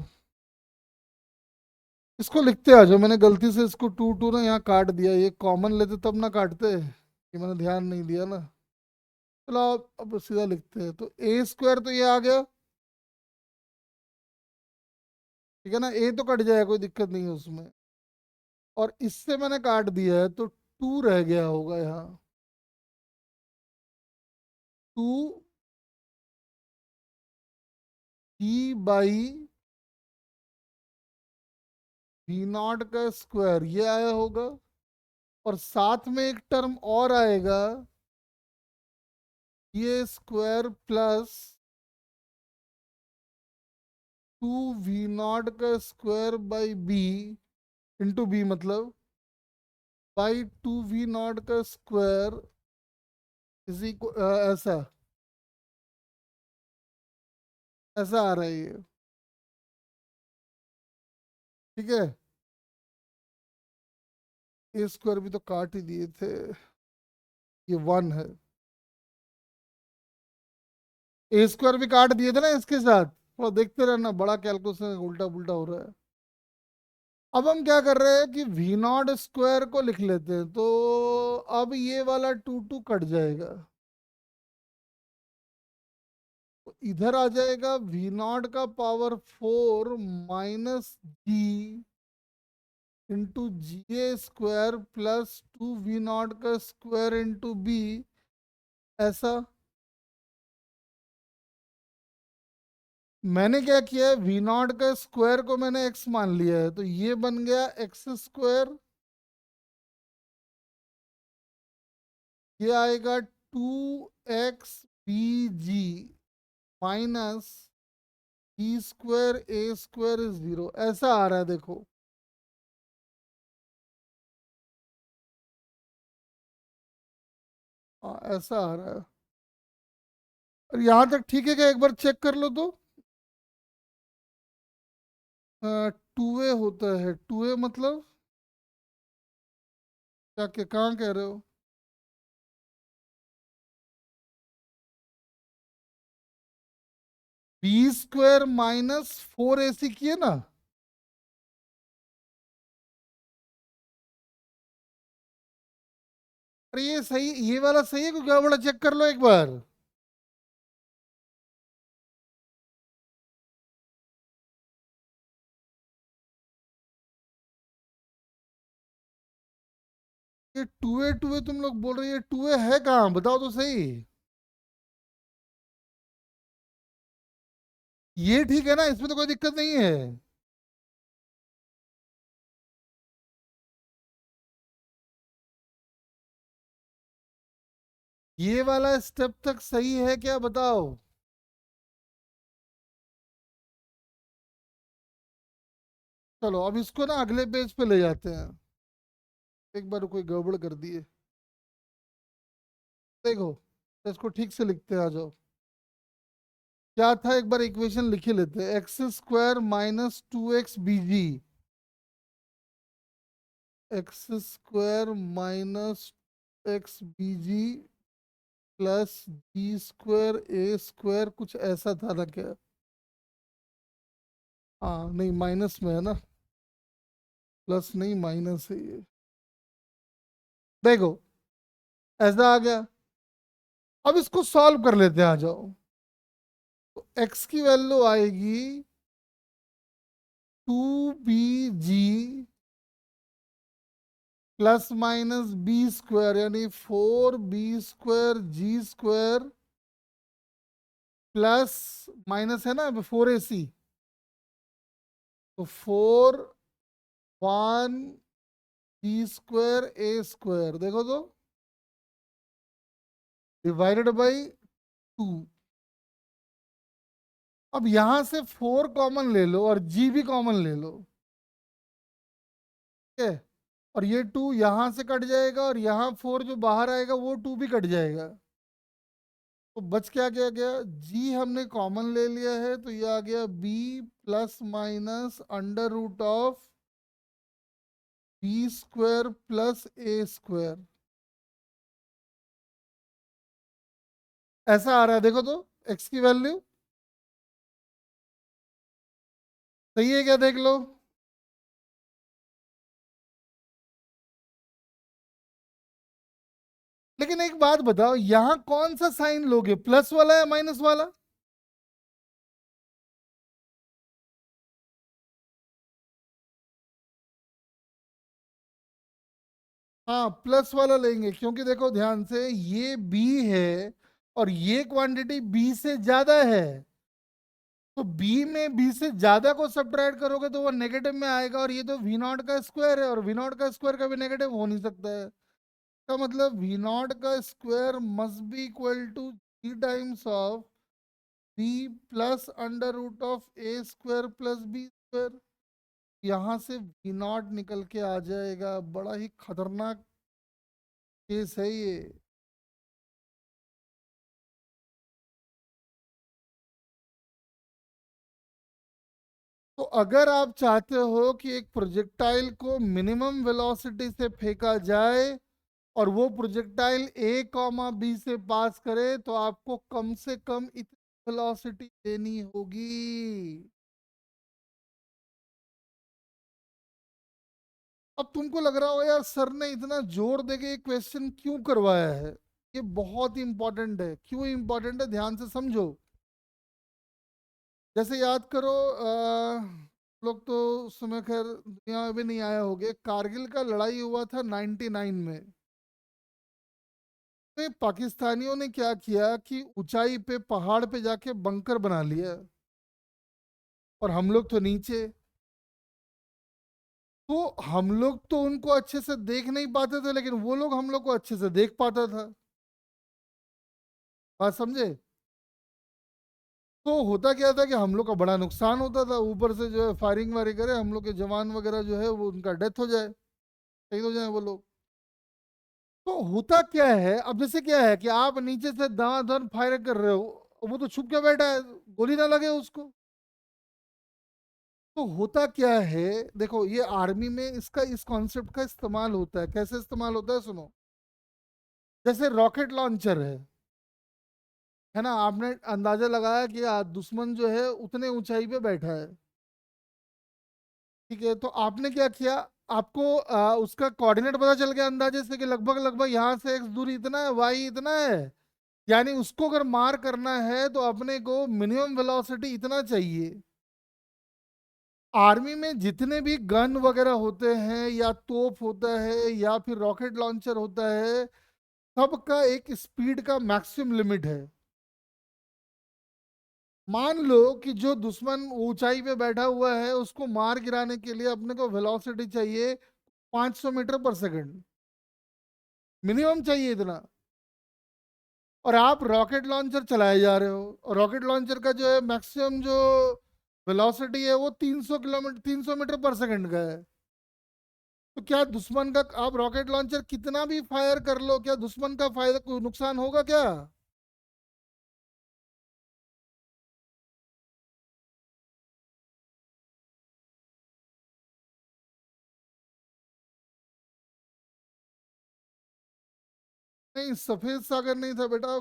इसको लिखते आ जाओ, मैंने गलती से इसको टू टू ना यहाँ काट दिया, ये कॉमन लेते तब ना काटते, ये मैंने ध्यान नहीं दिया ना। चलो अब सीधा लिखते हैं, तो ए स्क्वायर तो ये आ गया, ठीक है ना, ए तो कट जाएगा, कोई दिक्कत नहीं है उसमें, और इससे मैंने काट दिया है तो टू रह गया होगा यहाँ, two E by V not का स्क्वायर ये आया होगा, और साथ में एक टर्म और आएगा, ये स्क्वायर प्लस 2v0 का square by B into B, मतलब बाई 2v0 का स्क्वायर इज इक्वल, ऐसा ऐसा आ रहा है ये, ठीक है, ए स्क्वायर भी तो काट ही दिए थे, ये 1 है, ए स्क्वायर भी काट दिए थे ना इसके साथ, थोड़ा देखते रहना, बड़ा कैलकुलेशन उल्टा पुल्टा हो रहा है। अब हम क्या कर रहे हैं कि वी नॉट स्क्वायर को लिख लेते हैं, तो अब ये वाला टू टू कट जाएगा, तो इधर आ जाएगा वी नॉट का power 4 minus ji into G A square plus 2v0 का स्क्वायर इंटू बी, ऐसा। मैंने क्या किया है, वी नॉट का स्क्वायर को मैंने एक्स मान लिया है, तो ये बन गया एक्स स्क्वायर, ये आएगा 2xbg minus B square A square is 0, ऐसा आ रहा है देखो। हाँ ऐसा आ रहा है, और यहाँ तक ठीक है क्या, एक बार चेक कर लो तो, टू ए होता है, टू ए मतलब क्या, क्या कहाँ कह रहे हो? बी स्क्वायर माइनस 4ac किए ना, अरे ये सही, ये वाला सही है, क्योंकि गड़बड़ा चेक कर लो एक बार, ये टू ए तुम लोग बोल रहे हो, ये टू ए है कहाँ, बताओ तो सही। ये ठीक है ना, इसमें तो कोई दिक्कत नहीं है, ये वाला स्टेप तक सही है क्या, बताओ। चलो अब इसको ना अगले पेज पे ले जाते हैं, एक बार कोई गड़बड़ कर दिए, देखो इसको ठीक से लिखते आ जाओ। क्या था एक बार इक्वेशन लिख ही लेते। X square minus 2x busy, x square minus x busy plus G square A square, कुछ ऐसा था ना क्या? हाँ नहीं, माइनस में है ना, प्लस नहीं माइनस है ये। देखो ऐसा आ गया। अब इसको सॉल्व कर लेते हैं, आ जाओ। तो x की वैल्यू आएगी 2bg plus minus B square, यानी 4b² प्लस माइनस है ना 4ac, तो 4 1b² देखो तो डिवाइडेड बाई 2। अब यहां से 4 कॉमन ले लो और g भी कॉमन ले लो, ठीक है। और ये 2 यहां से कट जाएगा और यहाँ 4 जो बाहर आएगा वो 2 भी कट जाएगा। तो बच क्या क्या गया, g हमने कॉमन ले लिया है, तो ये आ गया b plus minus under root of b² plus a²। ऐसा आ रहा है, देखो तो x की वैल्यू सही है क्या, देख लो। लेकिन एक बात बताओ, यहां कौन सा साइन लोगे, प्लस वाला या माइनस वाला? हाँ प्लस वाला लेंगे, क्योंकि देखो ध्यान से, ये b है और ये क्वांटिटी b से ज्यादा है। तो b में b से ज्यादा को सब्ट्रैक्ट करोगे तो वो नेगेटिव में आएगा, और ये तो v नॉट का स्क्वायर है, और v नॉट का स्क्वायर कभी नेगेटिव हो नहीं सकता है। का मतलब v नॉट का square must be equal to g times of b plus under root of a² plus b²। यहाँ से v नॉट निकल के आ जाएगा। बड़ा ही खतरनाक केस है ये। तो अगर आप चाहते हो कि एक प्रोजेक्टाइल को मिनिमम वेलोसिटी से फेंका जाए और वो प्रोजेक्टाइल ए कॉमा बी से पास करे, तो आपको कम से कम इतनी वेलोसिटी देनी होगी। अब तुमको लग रहा हो यार सर ने इतना जोर देके ये क्वेश्चन क्यों करवाया है। ये बहुत ही इंपॉर्टेंट है। क्यों इंपॉर्टेंट है, ध्यान से समझो। जैसे याद करो, लोग तो उस समय खैर दुनिया में भी नहीं आए होंगे, कारगिल का लड़ाई हुआ था 99 में। तो पाकिस्तानियों ने क्या किया कि ऊंचाई पे पहाड़ पे जाके बंकर बना लिया, और हम लोग तो नीचे। तो हम लोग तो उनको अच्छे से देख नहीं पाते थे, लेकिन वो लोग हम लोग को अच्छे से देख पाता था। बात समझे? तो होता क्या था कि हम लोग का बड़ा नुकसान होता था, ऊपर से जो है फायरिंग वायरिंग करे, हम लोग के जवान वगैरह जो है वो उनका डेथ हो जाए, शहीद हो जाए वो लोग। तो होता क्या है, अब जैसे क्या है कि आप नीचे से दांत फायर कर रहे हो, वो तो छुप के बैठा है, गोली ना लगे उसको। तो होता क्या है, देखो ये आर्मी में इसका इस कॉन्सेप्ट का इस्तेमाल होता है। कैसे इस्तेमाल होता है, सुनो। जैसे रॉकेट लॉन्चर है ना, आपने अंदाजा लगाया कि दुश्मन जो है उतने ऊंचाई पे बैठा है, ठीक है। तो आपने क्या किया, आपको उसका कोऑर्डिनेट पता चल गया अंदाजे से कि लगभग लगभग यहाँ से एक्स दूरी इतना है, वाई इतना है। यानी उसको अगर मार करना है तो अपने को मिनिमम वेलोसिटी इतना चाहिए। आर्मी में जितने भी गन वगैरह होते हैं, या तोप होता है, या फिर रॉकेट लॉन्चर होता है, सबका एक स्पीड का मैक्सिमम लिमिट है। मान लो कि जो दुश्मन ऊंचाई पे बैठा हुआ है, उसको मार गिराने के लिए अपने को वेलोसिटी चाहिए 500 मीटर पर सेकंड, मिनिमम चाहिए इतना। और आप रॉकेट लॉन्चर चलाए जा रहे हो, और रॉकेट लॉन्चर का जो है मैक्सिमम जो वेलोसिटी है वो 300 मीटर पर सेकंड का है। तो क्या दुश्मन का, आप रॉकेट लॉन्चर कितना भी फायर कर लो, क्या दुश्मन का फायदा कोई नुकसान होगा क्या? नहीं, सफेद सागर नहीं था बेटा,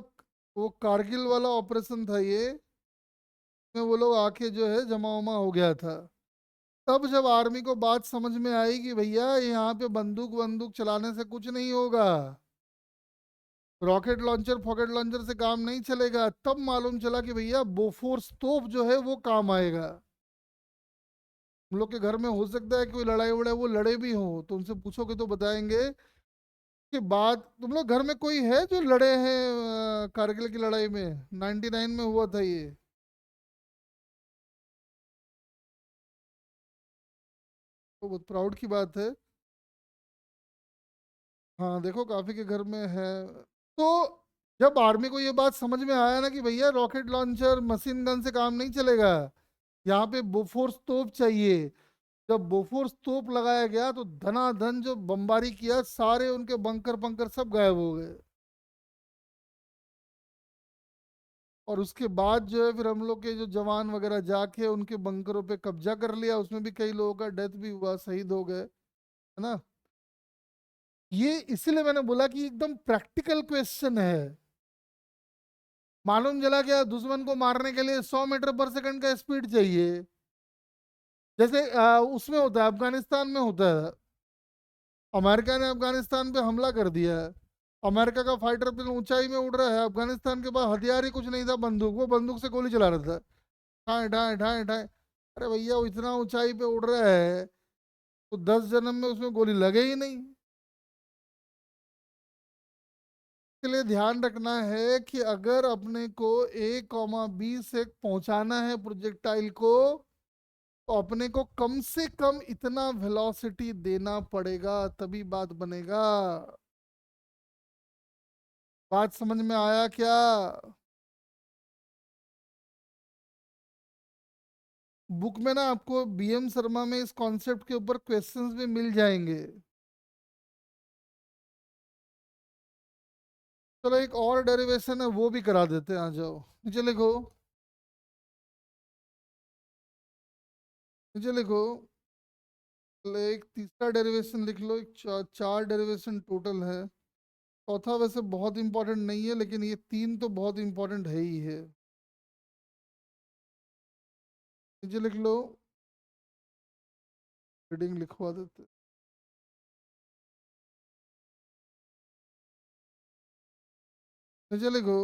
वो कारगिल वाला ऑपरेशन था ये, में वो लोग आके जो है जमा वमा हो गया था। तब जब आर्मी को बात समझ में आई कि भैया यहाँ पे बंदूक बंदूक चलाने से कुछ नहीं होगा, रॉकेट लॉन्चर फॉकेट लॉन्चर से काम नहीं चलेगा, तब मालूम चला कि भैया बोफोर्स तोप जो है वो काम आएगा। हम लोग के घर में हो सकता है कि कोई लड़ाई वड़ाई वो लड़े भी हो, तो उनसे पूछोगे तो बताएंगे कि बात, तुम लोग घर में कोई है जो लड़े हैं कारगिल की लड़ाई में, 99 में हुआ था ये। तो बहुत प्राउड की बात है। हाँ देखो काफी के घर में है। तो जब आर्मी को ये बात समझ में आया ना कि भैया रॉकेट लॉन्चर मशीन गन से काम नहीं चलेगा, यहाँ पे बोफोर्स तोप चाहिए, जब बोफोर्स तोप लगाया गया तो धनाधन जो बमबारी किया, सारे उनके बंकर बंकर सब गायब हो गए। और उसके बाद जो है फिर हम लोग के जो जवान वगैरह जाके उनके बंकरों पे कब्जा कर लिया, उसमें भी कई लोगों का डेथ भी हुआ, शहीद हो गए, है ना। ये इसीलिए मैंने बोला कि एकदम प्रैक्टिकल क्वेश्चन है। मालूम चला क्या, दुश्मन को मारने के लिए 100 मीटर पर सेकंड का स्पीड चाहिए, जैसे उसमें होता है, अफगानिस्तान में होता है। अमेरिका ने अफगानिस्तान पे हमला कर दिया है, अमेरिका का फाइटर प्लेन ऊंचाई में उड़ रहा है, अफगानिस्तान के पास हथियार ही कुछ नहीं था, बंदूक, वो बंदूक से गोली चला रहा था, ठाए ठाए ठाए ठाए। अरे भैया वो इतना ऊंचाई पे उड़ रहा है, तो 10 जन्म में उसमें गोली लगे ही नहीं। के लिए ध्यान रखना है कि अगर अपने को A, B से पहुंचाना है प्रोजेक्टाइल को, तो अपने को कम से कम इतना वेलोसिटी देना पड़ेगा, तभी बात बनेगा। बात समझ में आया क्या? बुक में ना आपको BM शर्मा में इस कॉन्सेप्ट के ऊपर क्वेश्चंस भी मिल जाएंगे। चलो एक और डेरिवेशन है वो भी करा देते हैं, आ जाओ नीचे लिखो, नीचे लिखो। एक तीसरा डेरिवेशन लिख लो, एक चार डेरिवेशन टोटल है। चौथा वैसे बहुत इंपॉर्टेंट नहीं है, लेकिन ये तीन तो बहुत इंपॉर्टेंट है ही है। नीचे लिख लो, रीडिंग लिखवा देते। नीचे लिखो,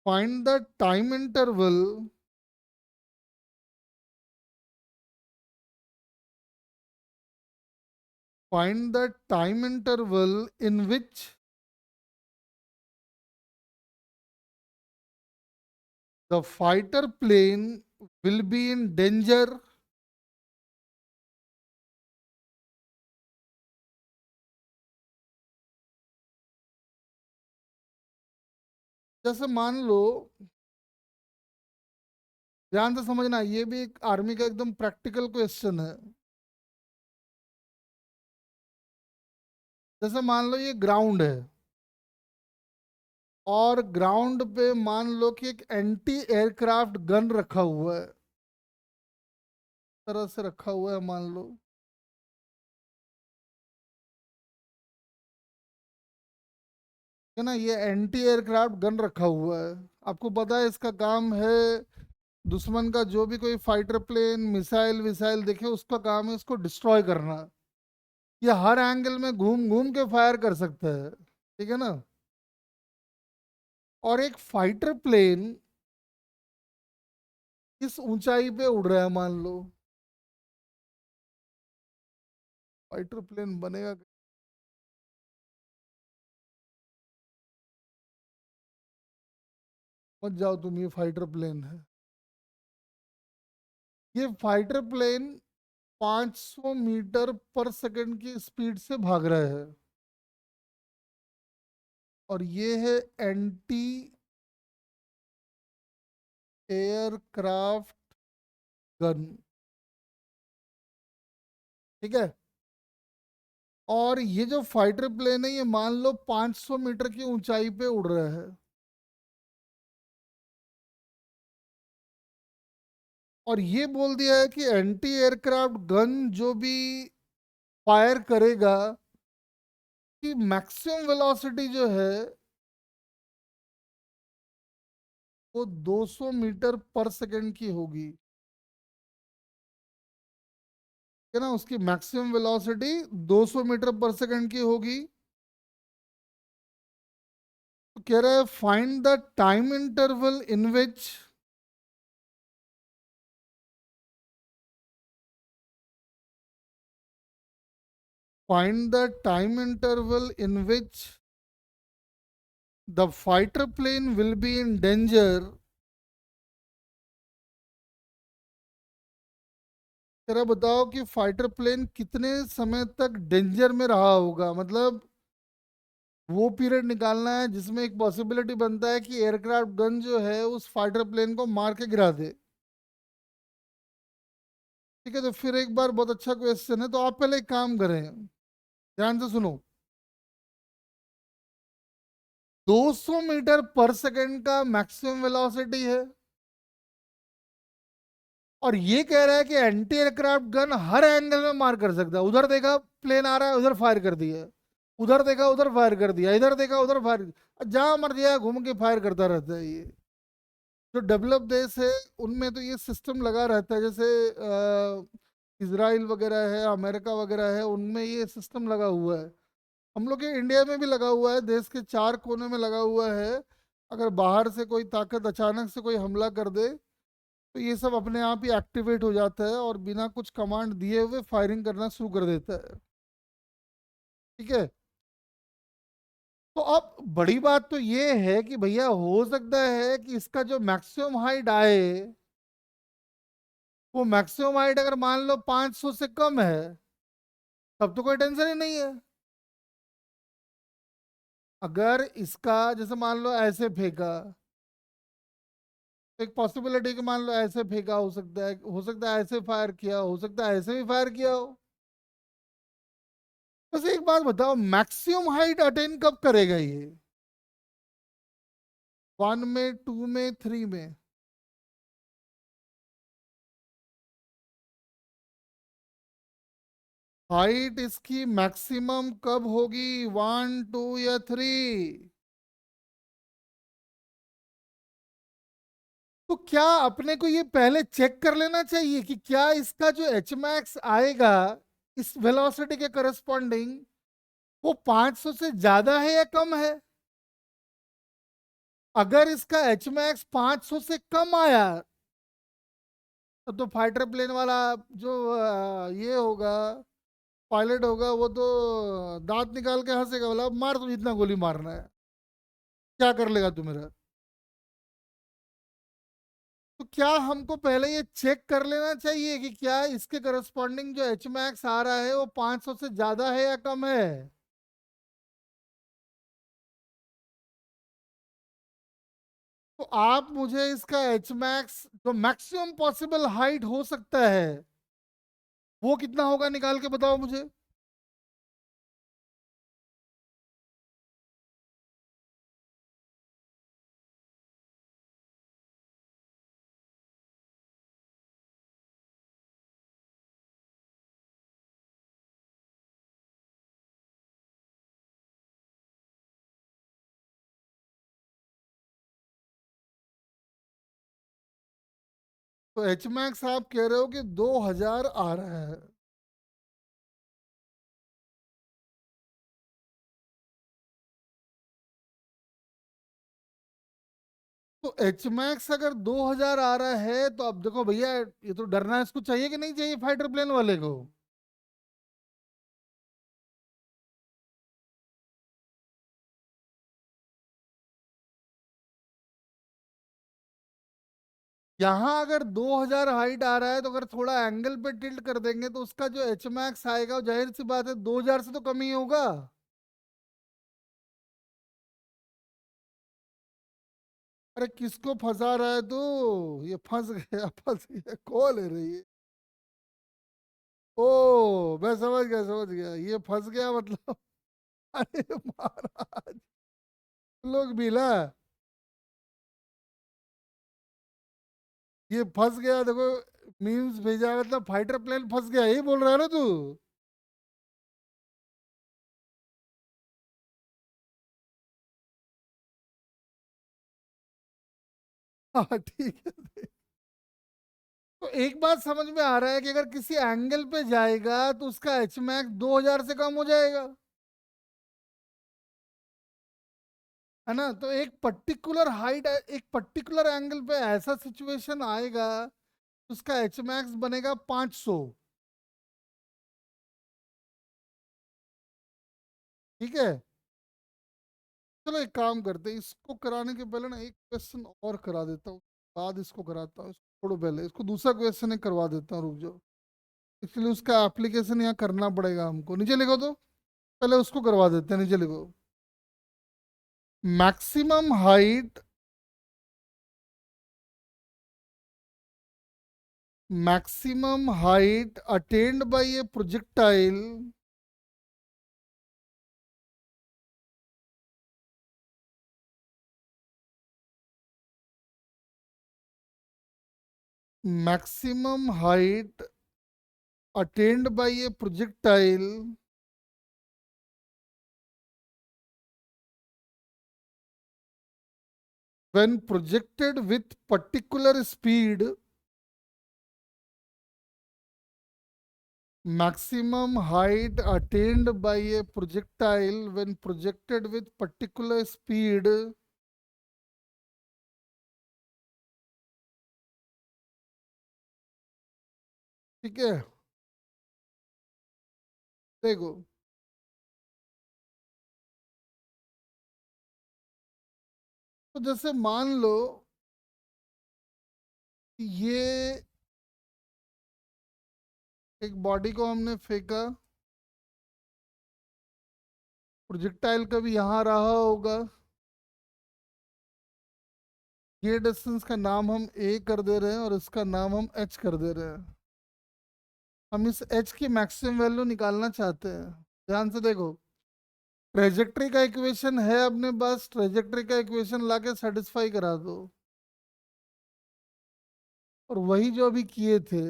find the time interval, find the time interval in which the fighter plane will be in danger, जैसे मान लो, ध्यान से समझना, ये भी एक आर्मी का एकदम प्रैक्टिकल क्वेश्चन है। जैसे मान लो ये ग्राउंड है, और ग्राउंड पे मान लो कि एक एंटी एयरक्राफ्ट गन रखा हुआ है, तरह से रखा हुआ है मान लो, है ना, ये एंटी एयरक्राफ्ट गन रखा हुआ है। आपको पता है इसका काम है, दुश्मन का जो भी कोई फाइटर प्लेन मिसाइल विसाइल देखे उसका काम है इसको डिस्ट्रॉय करना। ये हर एंगल में घूम घूम के फायर कर सकता है, ठीक है ना। और एक फाइटर प्लेन इस ऊंचाई पे उड़ रहा है मान लो, फाइटर प्लेन बनेगा, मत जाओ तुम, ये फाइटर प्लेन है। ये फाइटर प्लेन 500 मीटर पर सेकंड की स्पीड से भाग रहा है, और ये है एंटी एयरक्राफ्ट गन। ठीक है। और ये जो फाइटर प्लेन है ये मान लो 500 मीटर की ऊंचाई पे उड़ रहा है, और ये बोल दिया है कि एंटी एयरक्राफ्ट गन जो भी फायर करेगा कि मैक्सिमम वेलोसिटी जो है वो 200 मीटर पर सेकंड की होगी। है ना, उसकी मैक्सिमम वेलोसिटी 200 मीटर पर सेकंड की होगी। तो कह रहा है find the time interval in which find the time interval in which the fighter plane will be in danger। जरा बताओ कि फाइटर प्लेन कितने समय तक डेंजर में रहा होगा, मतलब वो पीरियड निकालना है जिसमें एक पॉसिबिलिटी बनता है कि एयरक्राफ्ट गन जो है उस फाइटर प्लेन को मार के गिरा दे। ठीक है, तो फिर एक बार, बहुत अच्छा क्वेश्चन है, तो आप पहले एक काम करें, ध्यान से सुनो। 200 मीटर पर सेकंड का मैक्सिमम वेलोसिटी है, और ये कह रहा है कि एंटी एयरक्राफ्ट गन हर एंगल में मार कर सकता है। उधर देखा प्लेन आ रहा है, उधर फायर कर दिया, उधर देखा उधर फायर कर दिया, इधर देखा उधर फायर, जहां मर दिया घूम के फायर करता रहता है ये। जो डेवलप देश है उनमें तो ये सिस्टम लगा रहता है, जैसे इसराइल वगैरह है, अमेरिका वगैरह है, उनमें ये सिस्टम लगा हुआ है। हम लोग के इंडिया में भी लगा हुआ है, देश के 4 कोने में लगा हुआ है। अगर बाहर से कोई ताकत अचानक से कोई हमला कर दे तो ये सब अपने आप ही एक्टिवेट हो जाता है और बिना कुछ कमांड दिए हुए फायरिंग करना शुरू कर देता है। ठीक है। तो अब बड़ी बात तो ये है कि भैया हो सकता है कि इसका जो मैक्सिमम हाइट आए, वो मैक्सिमम हाइट अगर मान लो 500 से कम है, तब तो कोई टेंशन ही नहीं है। अगर इसका जैसे मान लो ऐसे फेंका, तो एक पॉसिबिलिटी कि मान लो ऐसे फेंका, हो सकता है ऐसे फायर किया, हो सकता है ऐसे भी फायर किया हो। बस एक बात बताओ, मैक्सिमम हाइट अटेन कब करेगा ये? 1 में, 2 में, 3 में? हाइट इसकी मैक्सिमम कब होगी, 1, 2 या 3? तो क्या अपने को ये पहले चेक कर लेना चाहिए कि क्या इसका जो एच मैक्स आएगा इस वेलोसिटी के करस्पॉन्डिंग, वो 500 से ज्यादा है या कम है? अगर इसका एच मैक्स 500 से कम आया तो फाइटर प्लेन वाला जो ये होगा, पायलट होगा, वो तो दांत निकाल के हंसेगा, बोला मार तू जितना गोली मारना है, क्या कर लेगा तू मेरा। तो क्या हमको पहले ये चेक कर लेना चाहिए कि क्या इसके करस्पॉन्डिंग जो एच मैक्स आ रहा है वो 500 से ज्यादा है या कम है? तो आप मुझे इसका एच मैक्स जो मैक्सिमम पॉसिबल हाइट हो सकता है वो कितना होगा निकाल के बताओ मुझे। तो एच मैक्स आप कह रहे हो कि 2000 आ रहा है। तो एच मैक्स अगर 2000 आ रहा है तो अब देखो भैया, ये तो डरना इसको चाहिए कि नहीं चाहिए फाइटर प्लेन वाले को? यहाँ अगर 2000 हाइट आ रहा है तो अगर थोड़ा एंगल पे टिल्ट कर देंगे तो उसका जो एच मैक्स आएगा वो जाहिर सी बात है 2000 से तो कम ही होगा। अरे किसको फंसा रहा है तू? ये फंस गया, फंस गया, कॉल है रही है। ओ मैं समझ गया ये फंस गया मतलब। अरे महाराज लोग भी ना, ये फंस गया देखो। मीम्स भेजा मतलब फाइटर प्लेन फंस गया, यही बोल रहा है ना तू? हाँ ठीक है। तो एक बात समझ में आ रहा है कि अगर किसी एंगल पे जाएगा तो उसका एच मैक्स 2000 से कम हो जाएगा, है ना? तो एक पर्टिकुलर हाइट, एक पर्टिकुलर एंगल पे ऐसा सिचुएशन आएगा, उसका एच मैक्स बनेगा 500। ठीक है, चलो एक काम करते हैं, इसको कराने के पहले ना एक क्वेश्चन और करा देता हूँ, बाद इसको कराता हूँ। इसको छोड़ो, पहले इसको दूसरा क्वेश्चन एक करवा देता हूँ, रुक जाओ। इसलिए उसका एप्लीकेशन यहाँ करना पड़ेगा हमको। नीचे लिखो तो, पहले उसको करवा देते हैं। नीचे लिखो, maximum height, maximum height attained by a projectile maximum height attained by a projectile when projected with particular speed, maximum height attained by a projectile when projected with particular speed, ठीक है? देखो, तो जैसे मान लो कि ये एक बॉडी को हमने फेंका, प्रोजेक्टाइल कभी यहाँ रहा होगा, ये डिस्टेंस का नाम हम ए कर दे रहे हैं और इसका नाम हम एच कर दे रहे हैं। हम इस एच की मैक्सिमम वैल्यू निकालना चाहते हैं। ध्यान से देखो, ट्रेजेक्ट्री का इक्वेशन है अपने पास, ट्रेजेक्ट्री का इक्वेशन लाके सेटिस्फाई करा दो। और वही जो अभी किए थे,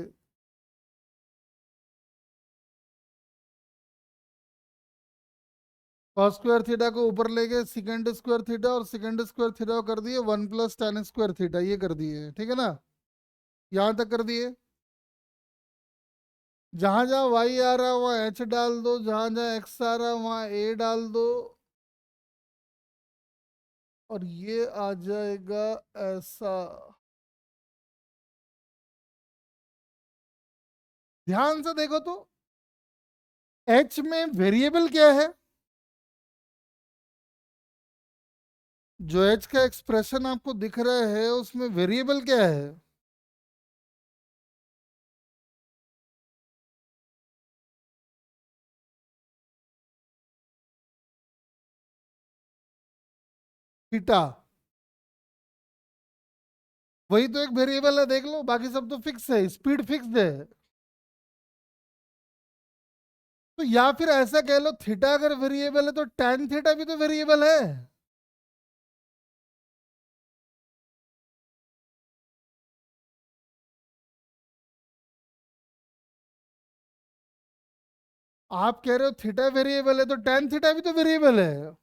कॉस स्क्वायर थीटा को ऊपर ले गए, सेकेंड स्क्वायर थीटा, और सेकेंड स्क्वायर थीटा को कर दिए 1 + tan स्क्वायर थीटा, ये कर दिए, ठीक है ना? यहाँ तक कर दिए। जहां जहां वाई आ रहा है वहां एच डाल दो, जहां जहां एक्स आ रहा है वहां ए डाल दो, और ये आ जाएगा ऐसा। ध्यान से देखो तो, एच में वेरिएबल क्या है? जो एच का एक्सप्रेशन आपको दिख रहा है उसमें वेरिएबल क्या है? थीटा। वही तो एक वेरिएबल है, देख लो, बाकी सब तो फिक्स है, स्पीड फिक्स है। तो या फिर ऐसा कह लो, थीटा अगर वेरिएबल है तो tan थीटा भी तो वेरिएबल है। आप कह रहे हो थीटा वेरिएबल है तो tan थीटा भी तो वेरिएबल है।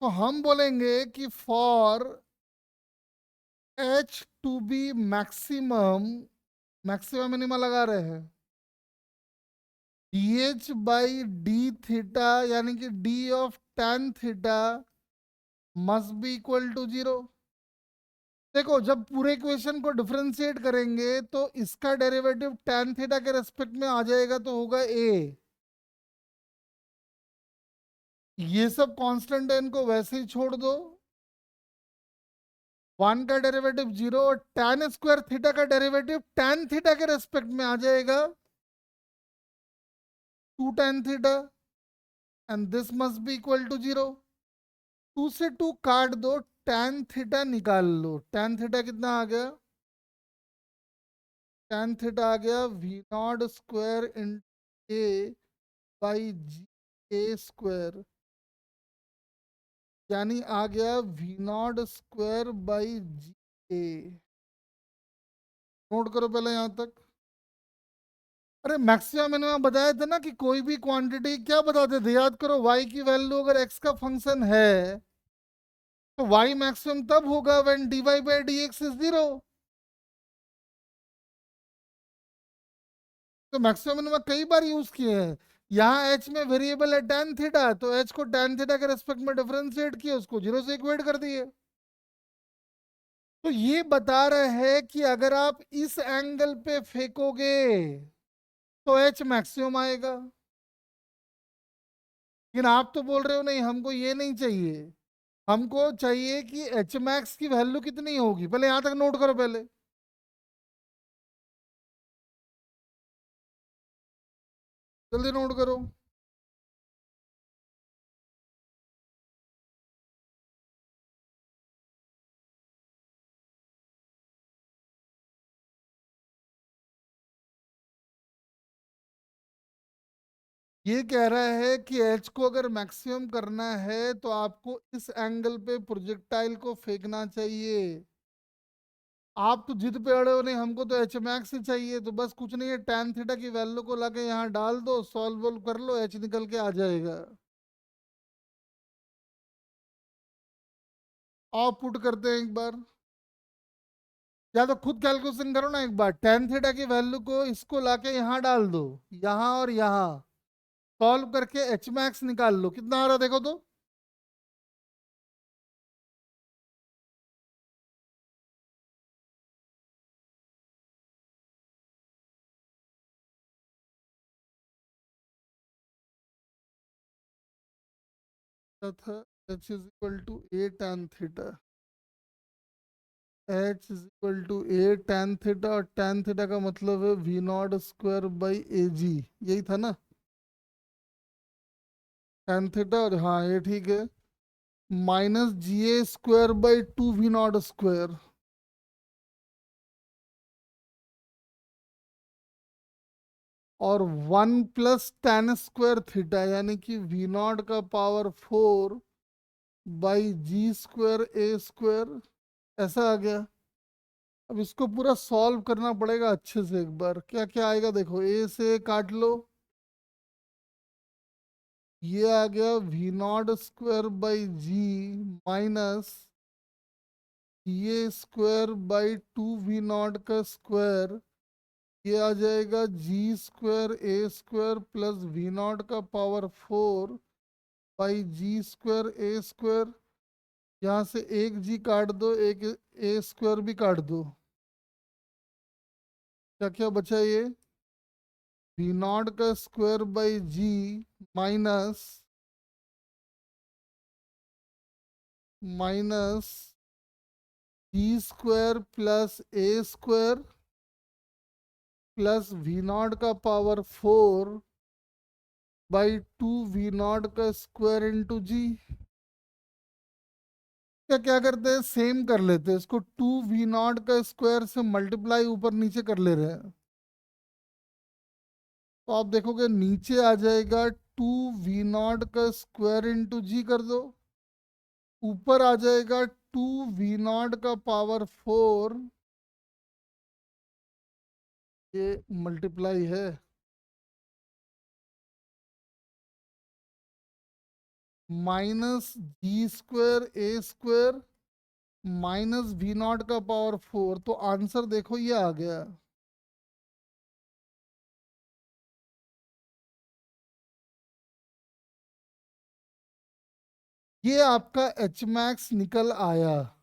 तो हम बोलेंगे कि for H to be maximum, maximum minimum लगा रहे हैं, D H by D theta यानी कि D of tan theta must be equal to 0। देखो, जब पूरे इक्वेशन को डिफरेंशिएट करेंगे तो इसका डेरिवेटिव tan थीटा के रेस्पेक्ट में आ जाएगा, तो होगा ए। ये सब कांस्टेंट है, इनको वैसे ही छोड़ दो। 1 का डेरिवेटिव 0, और tan स्क्वायर थीटा का डेरिवेटिव tan थीटा के रेस्पेक्ट में आ जाएगा 2 tan theta, and this must be equal to 0। 2 से 2 काट दो, tan थीटा निकाल लो। tan थीटा कितना आ गया? tan थीटा आ गया V not square in A by G A square, यानी आ गया V not square by G A. Note करो पहले यहां तक। अरे मैक्सिमम मिनिमम बताए थे ना कि कोई भी क्वांटिटी क्या बताते थे, याद करो, y की वैल्यू अगर x का फंक्शन है तो y मैक्सिमम तब होगा when dy by D x is 0। तो मैक्सिमम मिनिमम कई बार यूज किए हैं। यहाँ h में वेरिएबल है tan थीटा, तो h को tan थीटा के रेस्पेक्ट में डिफरेंशिएट किया, उसको 0 से इक्वेट कर दिए। तो ये बता रहे हैं कि अगर आप इस एंगल पे फेंकोगे तो h मैक्सिमम आएगा। लेकिन आप तो बोल रहे हो नहीं, हमको ये नहीं चाहिए, हमको चाहिए कि एच मैक्स की वैल्यू कितनी होगी। पहले यहां तक नोट करो पहले, जल्दी नोट करो। ये कह रहा है कि एच को अगर मैक्सिमम करना है तो आपको इस एंगल पे प्रोजेक्टाइल को फेंकना चाहिए। आप तो जिद पे अड़े हो, नहीं हमको तो एच मैक्स ही चाहिए, तो बस कुछ नहीं है, tan थीटा की वैल्यू को लाके यहाँ डाल दो, सॉल्व कर लो, एच निकल के आ जाएगा। आओ पुट करते हैं एक बार, या तो खुद कैलकुलेशन करो ना एक बार। tan थीटा की वैल्यू को इसको लाके यहाँ डाल दो, यहाँ और यहाँ, सॉल्व करके एच मैक्स निकाल लो, कितना आ रहा देखो तो। था H is equal to A tan theta, H is equal to A tan theta, और tan थीटा का मतलब है V not square by A G, यही था ना tan थीटा, और हाँ ये ठीक है, minus G A square by two V not square, और one plus tan square theta, यानी कि वी नॉट का power 4 by G square A square, ऐसा आ गया। अब इसको पूरा सॉल्व करना पड़ेगा अच्छे से एक बार, क्या क्या आएगा देखो, ए से काट लो, ये आ गया V not square by G minus ये square by two V not का स्क्वायर, ये आ जाएगा G square A square plus V not का power 4 by G square A square, यहाँ से एक जी काट दो, एक ए स्क्वायर भी काट दो, क्या क्या बचा ये, वी नॉट का square by G minus minus G square plus A square plus V not का power 4 by two V not का स्क्वायर इंटू जी। क्या क्या करते हैं, सेम कर लेते हैं इसको, टू वी नॉट का स्क्वायर से मल्टीप्लाई ऊपर नीचे कर ले रहे हैं, तो आप देखोगे नीचे आ जाएगा टू वी नॉट का स्क्वायर इंटू जी कर दो, ऊपर आ जाएगा टू वी नॉट का पावर 4, ये मल्टीप्लाई है, minus G square A square minus V not का पावर 4, तो आंसर देखो ये आ गया। ये आपका एच मैक्स निकल आया।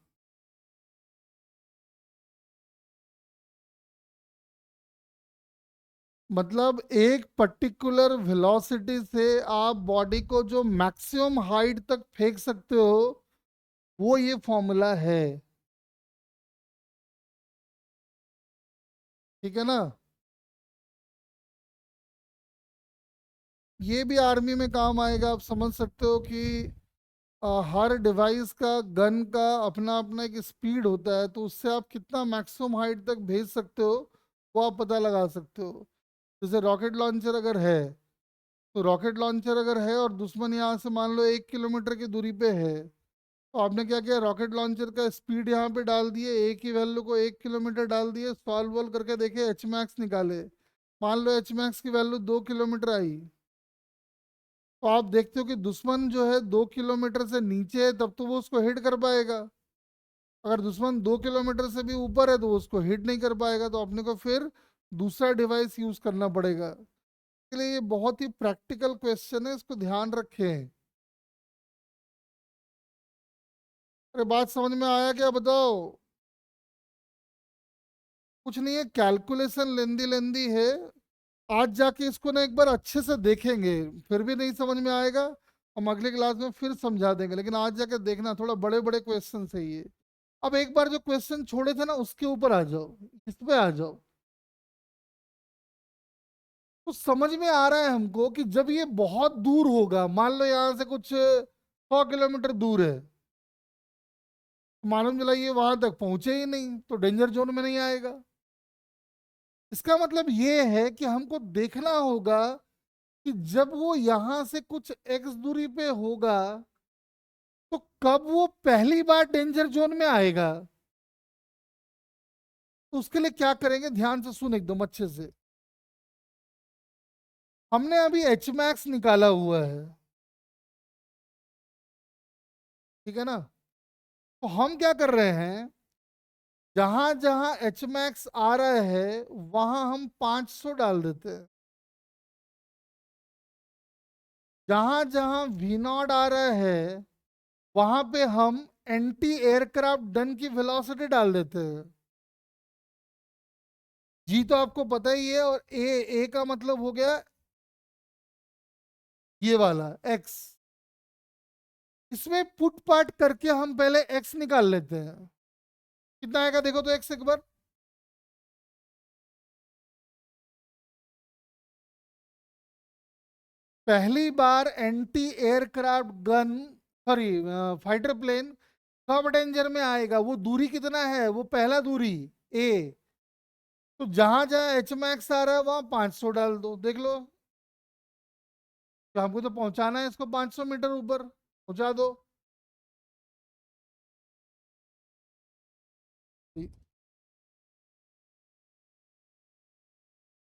मतलब एक पर्टिकुलर वेलोसिटी से आप बॉडी को जो मैक्सिमम हाइट तक फेंक सकते हो, वो ये फॉर्मूला है, ठीक है ना। ये भी आर्मी में काम आएगा, आप समझ सकते हो कि हर डिवाइस का, गन का अपना अपना एक स्पीड होता है, तो उससे आप कितना मैक्सिमम हाइट तक भेज सकते हो, वो आप पता लगा सकते हो। जैसे रॉकेट लॉन्चर अगर है, तो रॉकेट लॉन्चर अगर है और दुश्मन यहाँ से मान लो 1 किलोमीटर की दूरी पे है, तो आपने क्या किया, रॉकेट लॉन्चर का स्पीड यहाँ पे डाल दिए, ए की वैल्यू को 1 किलोमीटर डाल दिए, सॉल्व वॉल्व करके देखे, एच मैक्स निकाले। मान लो एच मैक्स की वैल्यू 2 किलोमीटर आई, तो आप देखते हो कि दुश्मन जो है 2 किलोमीटर से नीचे है, तब तो वो उसको हिट कर पाएगा। अगर दुश्मन 2 किलोमीटर से भी ऊपर है तो वो उसको हिट नहीं कर पाएगा, तो अपने को फिर दूसरा डिवाइस यूज करना पड़ेगा। इसके लिए ये बहुत ही प्रैक्टिकल क्वेश्चन है, इसको ध्यान रखें। अरे बात समझ में आया क्या, बताओ। कुछ नहीं है, कैलकुलेशन लेंदी लेंदी है। आज जाके इसको ना एक बार अच्छे से देखेंगे, फिर भी नहीं समझ में आएगा, हम अगले क्लास में फिर समझा देंगे, लेकिन आज जाके देखना, थोड़ा बड़े बड़े क्वेश्चन है ये। अब एक बार जो क्वेश्चन छोड़े थे ना उसके ऊपर आ जाओ, इस पे आ जाओ। तो समझ में आ रहा है हमको कि जब ये बहुत दूर होगा, मान लो यहाँ से कुछ 100 किलोमीटर दूर है, मालूम चला ये वहां तक पहुंचे ही नहीं, तो डेंजर जोन में नहीं आएगा। इसका मतलब ये है कि हमको देखना होगा कि जब वो यहां से कुछ एक्स दूरी पे होगा, तो कब वो पहली बार डेंजर जोन में आएगा। तो उसके लिए क्या करेंगे, ध्यान से सुन एकदम अच्छे से। हमने अभी एच मैक्स निकाला हुआ है, ठीक है ना। तो हम क्या कर रहे हैं, जहां जहां एच मैक्स आ रहा है वहां हम 500 डाल देते हैं, जहां जहां वी नॉट आ रहा है वहां पे हम एंटी एयरक्राफ्ट गन की वेलोसिटी डाल देते हैं। जी तो आपको पता ही है, और ए का मतलब हो गया ये वाला एक्स। इसमें पुट पार्ट करके हम पहले एक्स निकाल लेते हैं। कितना आएगा देखो तो एक्स एक बार। पहली बार anti aircraft gun, sorry fighter plane कब डेंजर में आएगा, वो दूरी कितना है, वो पहला दूरी ए। तो जहां जहां एच मैक्स आ रहा है वहां 500 डाल दो, देख लो। तो हमको तो पहुंचाना है इसको 500 मीटर ऊपर, पहुंचा दो।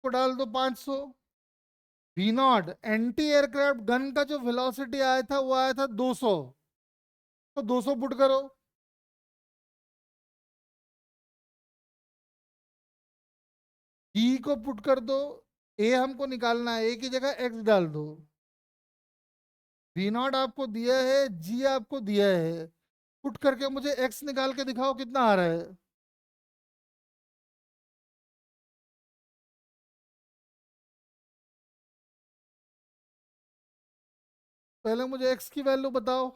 को डाल दो 500। V naught anti aircraft gun का जो वेलोसिटी आया था वो आया था 200, तो 200 पुट करो। जी को पुट कर दो, ए हमको निकालना है, ए की जगह एक्स डाल दो। वी नॉट आपको दिया है, जी आपको दिया है, पुट करके मुझे एक्स निकाल के दिखाओ कितना आ रहा है। पहले मुझे एक्स की वैल्यू बताओ।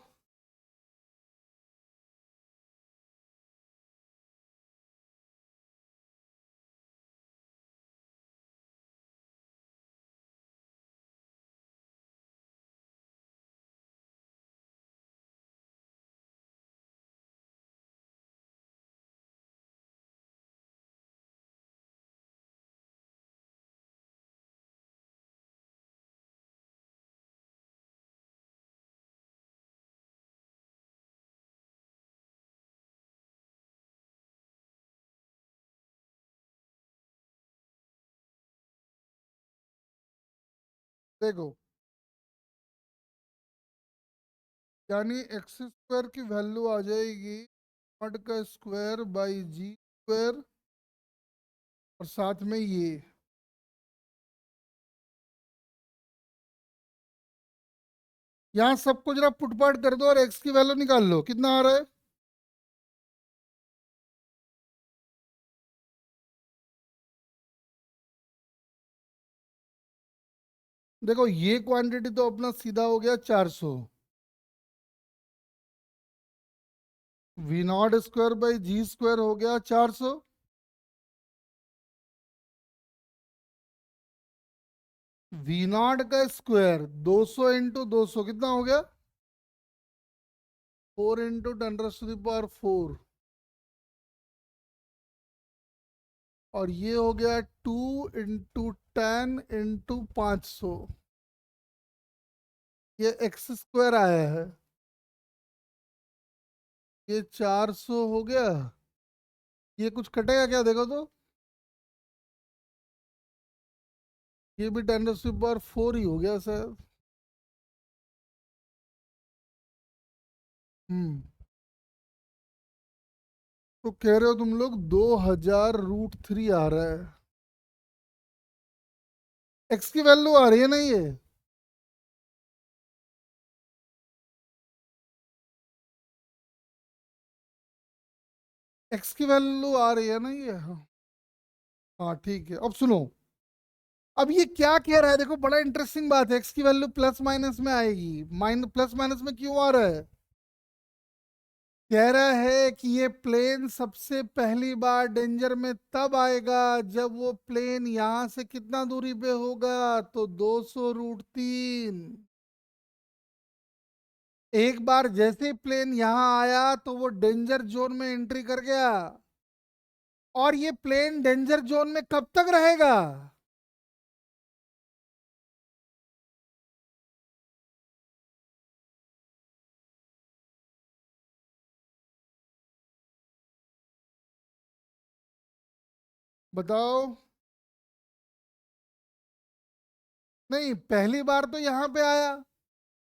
देखो, यानी एक्स स्क्वायर की वैल्यू आ जाएगी नॉट का स्क्वायर बाई जी स्क्वायर, और साथ में ये। यहाँ सबको जरा पुटपाट कर दो और एक्स की वैल्यू निकाल लो कितना आ रहा है। देखो ये क्वांटिटी तो अपना सीधा हो गया 400, V not square by G square हो गया 400, वी नॉट का स्क्वायर 200 इंटू 200 कितना हो गया, 4 इंटू 10 टू द पावर 4। और ये हो गया 2 × 10 × 500, ये एक्स स्क्वायर आया है, ये 400 हो गया। ये कुछ कटेगा क्या, देखो तो, ये भी 10⁴ ही हो गया सर। हम्म। तो कह रहे हो तुम लोग 2000√3 आ रहा है, एक्स की वैल्यू आ रही है ना ये। एक्स की वैल्यू आ रही है ना ये, हाँ। हाँ ठीक है, अब सुनो। अब ये क्या कह रहा है, देखो बड़ा इंटरेस्टिंग बात है, एक्स की वैल्यू प्लस माइनस में आएगी, प्लस माइनस में क्यों आ रहा है। कह रहा है कि ये प्लेन सबसे पहली बार डेंजर में तब आएगा जब वो प्लेन यहां से कितना दूरी पे होगा, तो 200√3। एक बार जैसे प्लेन यहां आया तो वो डेंजर जोन में एंट्री कर गया, और ये प्लेन डेंजर जोन में कब तक रहेगा। बताओ। नहीं, पहली बार तो यहां पे आया,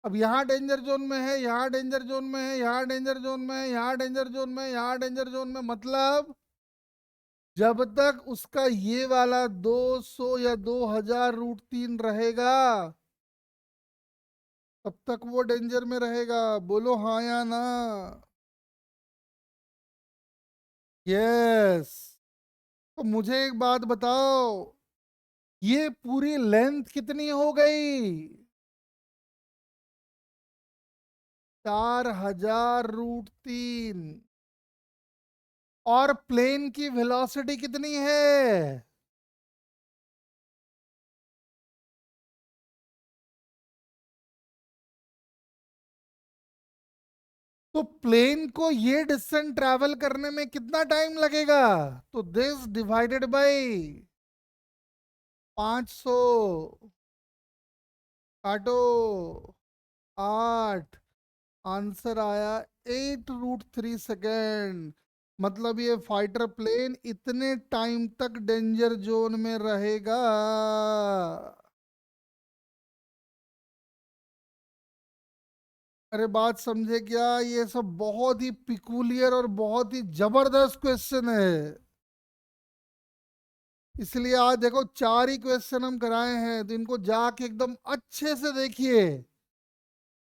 अब यहाँ डेंजर जोन में है, यहाँ डेंजर जोन में है, यहाँ डेंजर जोन में है, यहाँ डेंजर जोन में है, यहाँ डेंजर जोन में, मतलब जब तक उसका ये वाला 200 या 2000√3 रहेगा, तब तक वो डेंजर में रहेगा। बोलो हाँ या ना। यस। तो मुझे एक बात बताओ, ये पूरी लेंथ कितनी हो गई। 4000√3। और प्लेन की वेलोसिटी कितनी है। तो प्लेन को ये डिस्टेंस ट्रैवल करने में कितना टाइम लगेगा, तो दिस डिवाइडेड बाय 500, काटो 8, आंसर आया 8√3 सेकेंड। मतलब ये फाइटर प्लेन इतने टाइम तक डेंजर जोन में रहेगा। अरे बात समझे क्या, ये सब बहुत ही पिकुलियर और बहुत ही जबरदस्त क्वेश्चन है। इसलिए आज देखो 4 ही क्वेश्चन हम कराए हैं, तो इनको जाके एकदम अच्छे से देखिए।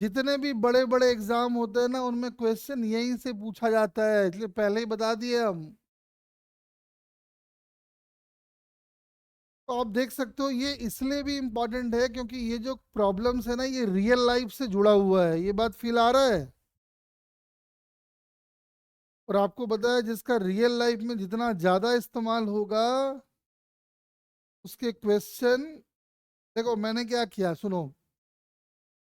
जितने भी बड़े बड़े एग्जाम होते हैं ना, उनमें क्वेश्चन यहीं से पूछा जाता है, इसलिए पहले ही बता दिए हम। तो आप देख सकते हो, ये इसलिए भी इम्पोर्टेंट है क्योंकि ये जो प्रॉब्लम्स है ना, ये रियल लाइफ से जुड़ा हुआ है, ये बात फील आ रहा है। और आपको पता है, जिसका रियल लाइफ में जितना ज्यादा इस्तेमाल होगा, उसके क्वेश्चन। देखो मैंने क्या किया, सुनो।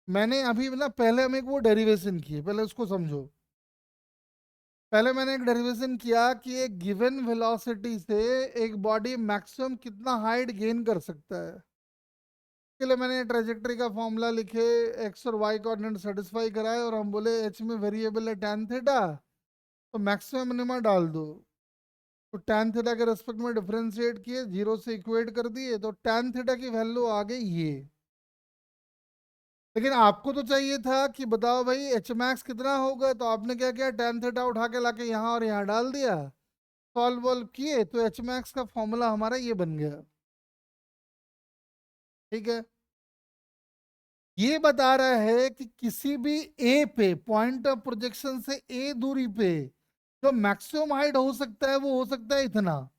मैंने अभी ना, पहले हम एक वो डेरिवेशन किए, पहले उसको समझो। पहले मैंने एक डेरिवेशन किया कि एक गिवन वेलोसिटी से एक बॉडी मैक्सिमम कितना हाइट गेन कर सकता है। के लिए मैंने ट्रेजेक्टरी का फॉर्मूला लिखे, एक्स और वाई कोऑर्डिनेट सेटिस्फाई कराए, और हम बोले एच में वेरिएबल है tan थीटा, तो मैक्सिमम मिनिमा डाल दो। तो tan थीटा के रेस्पेक्ट में डिफरेंशिएट किए, 0 से इक्वेट कर दिए, तो tan थीटा की वैल्यू आ गई ये। लेकिन आपको तो चाहिए था कि बताओ भाई एच मैक्स कितना होगा, तो आपने क्या किया, tan थीटा उठा के लाके यहाँ और यहाँ डाल दिया। सॉल्व वॉल्व किए, तो एच मैक्स का फॉर्मूला हमारा ये बन गया। ठीक है। ये बता रहा है कि किसी भी ए पे, पॉइंट ऑफ प्रोजेक्शन से ए दूरी पे, जो मैक्सिमम हाइट हो सकता है वो हो सकता है इतना।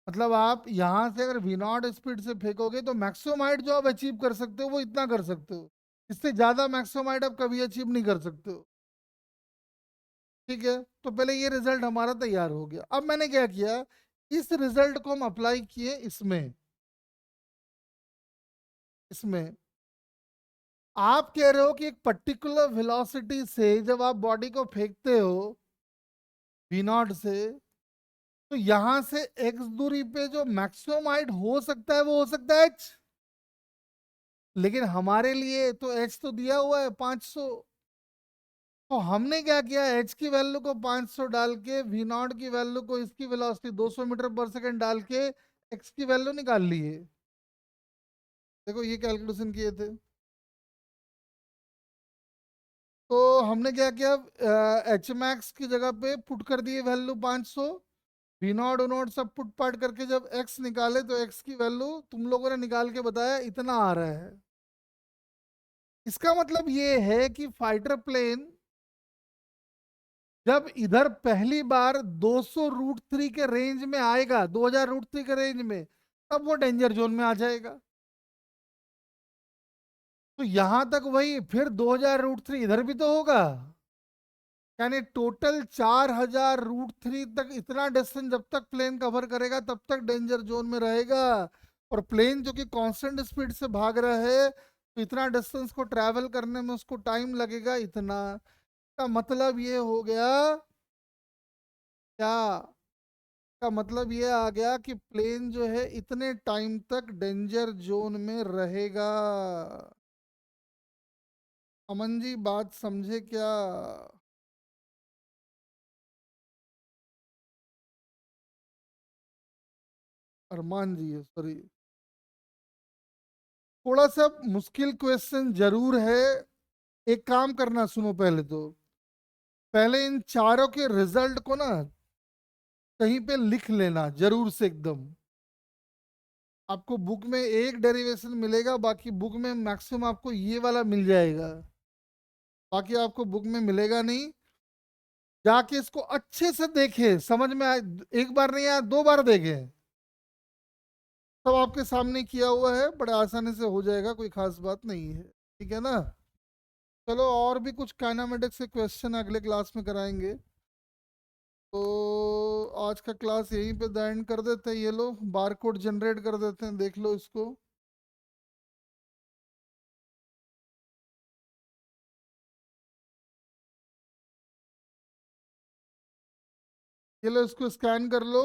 मतलब आप यहां से अगर वी नॉट स्पीड से फेंकोगे, तो मैक्सिमम हाइट जो आप अचीव कर सकते हो वो इतना कर सकते हो। इससे ज्यादा मैक्सिमम हाइट आप कभी अचीव नहीं कर सकते हो। ठीक है। तो पहले ये रिजल्ट हमारा तैयार हो गया, अब मैंने क्या किया, इस रिजल्ट को हम अप्लाई किए इसमें। इसमें आप कह रहे हो कि एक पर्टिकुलर वेलोसिटी से जब आप बॉडी को फेंकते हो वी नॉट से, तो यहां से x दूरी पे जो मैक्सिमम हाइट हो सकता है वो हो सकता है h, लेकिन हमारे लिए तो h तो दिया हुआ है 500। तो हमने क्या किया, h की वैल्यू को 500 डाल के, v नॉट की वैल्यू को इसकी वेलोसिटी 200 मीटर पर सेकंड डाल के x की वैल्यू निकाल ली है। देखो ये कैलकुलेशन किए थे। तो हमने क्या किया, एच मैक्स की जगह पे पुट कर दिए value 500, V naught O naught सब पुट पाट करके जब x निकाले तो x की वैल्यू तुम लोगों ने निकाल के बताया इतना आ रहा है। इसका मतलब ये है कि फाइटर प्लेन जब इधर पहली बार 200 रूट 3 के रेंज में आएगा, 2000 रूट 3 के रेंज में, तब वो डेंजर जोन में आ जाएगा। तो यहां तक वही, फिर 2000 रूट 3 इधर भी तो होगा, यानी टोटल 4000 रूट 3 तक इतना डिस्टेंस जब तक प्लेन कवर करेगा तब तक डेंजर जोन में रहेगा। और प्लेन जो कि कांस्टेंट स्पीड से भाग रहा है, तो इतना डिस्टेंस को ट्रैवल करने में उसको टाइम लगेगा इतना। का मतलब ये हो गया क्या, का मतलब ये आ गया कि प्लेन जो है इतने टाइम तक डेंजर जोन में रहेगा। अमन जी बात समझे क्या? अरमान जी, सॉरी। थोड़ा सा मुश्किल क्वेश्चन जरूर है। एक काम करना, सुनो पहले तो, पहले इन चारों के रिजल्ट को ना कहीं पे लिख लेना जरूर से एकदम। आपको बुक में एक डेरिवेशन मिलेगा, बाकी बुक में मैक्सिमम आपको ये वाला मिल जाएगा, बाकी आपको बुक में मिलेगा नहीं। जाके इसको अच्छे से देखे, समझ में आए, एक बार नहीं आया 2 बार देखे, सब आपके सामने किया हुआ है, बड़े आसानी से हो जाएगा, कोई खास बात नहीं है। ठीक है ना? चलो और भी कुछ काइनामेटिक्स के क्वेश्चन अगले क्लास में कराएंगे। तो आज का क्लास यहीं पे द एंड कर देते हैं। ये लो बार कोड जनरेट कर देते हैं, देख लो इसको। ये लो इसको स्कैन कर लो।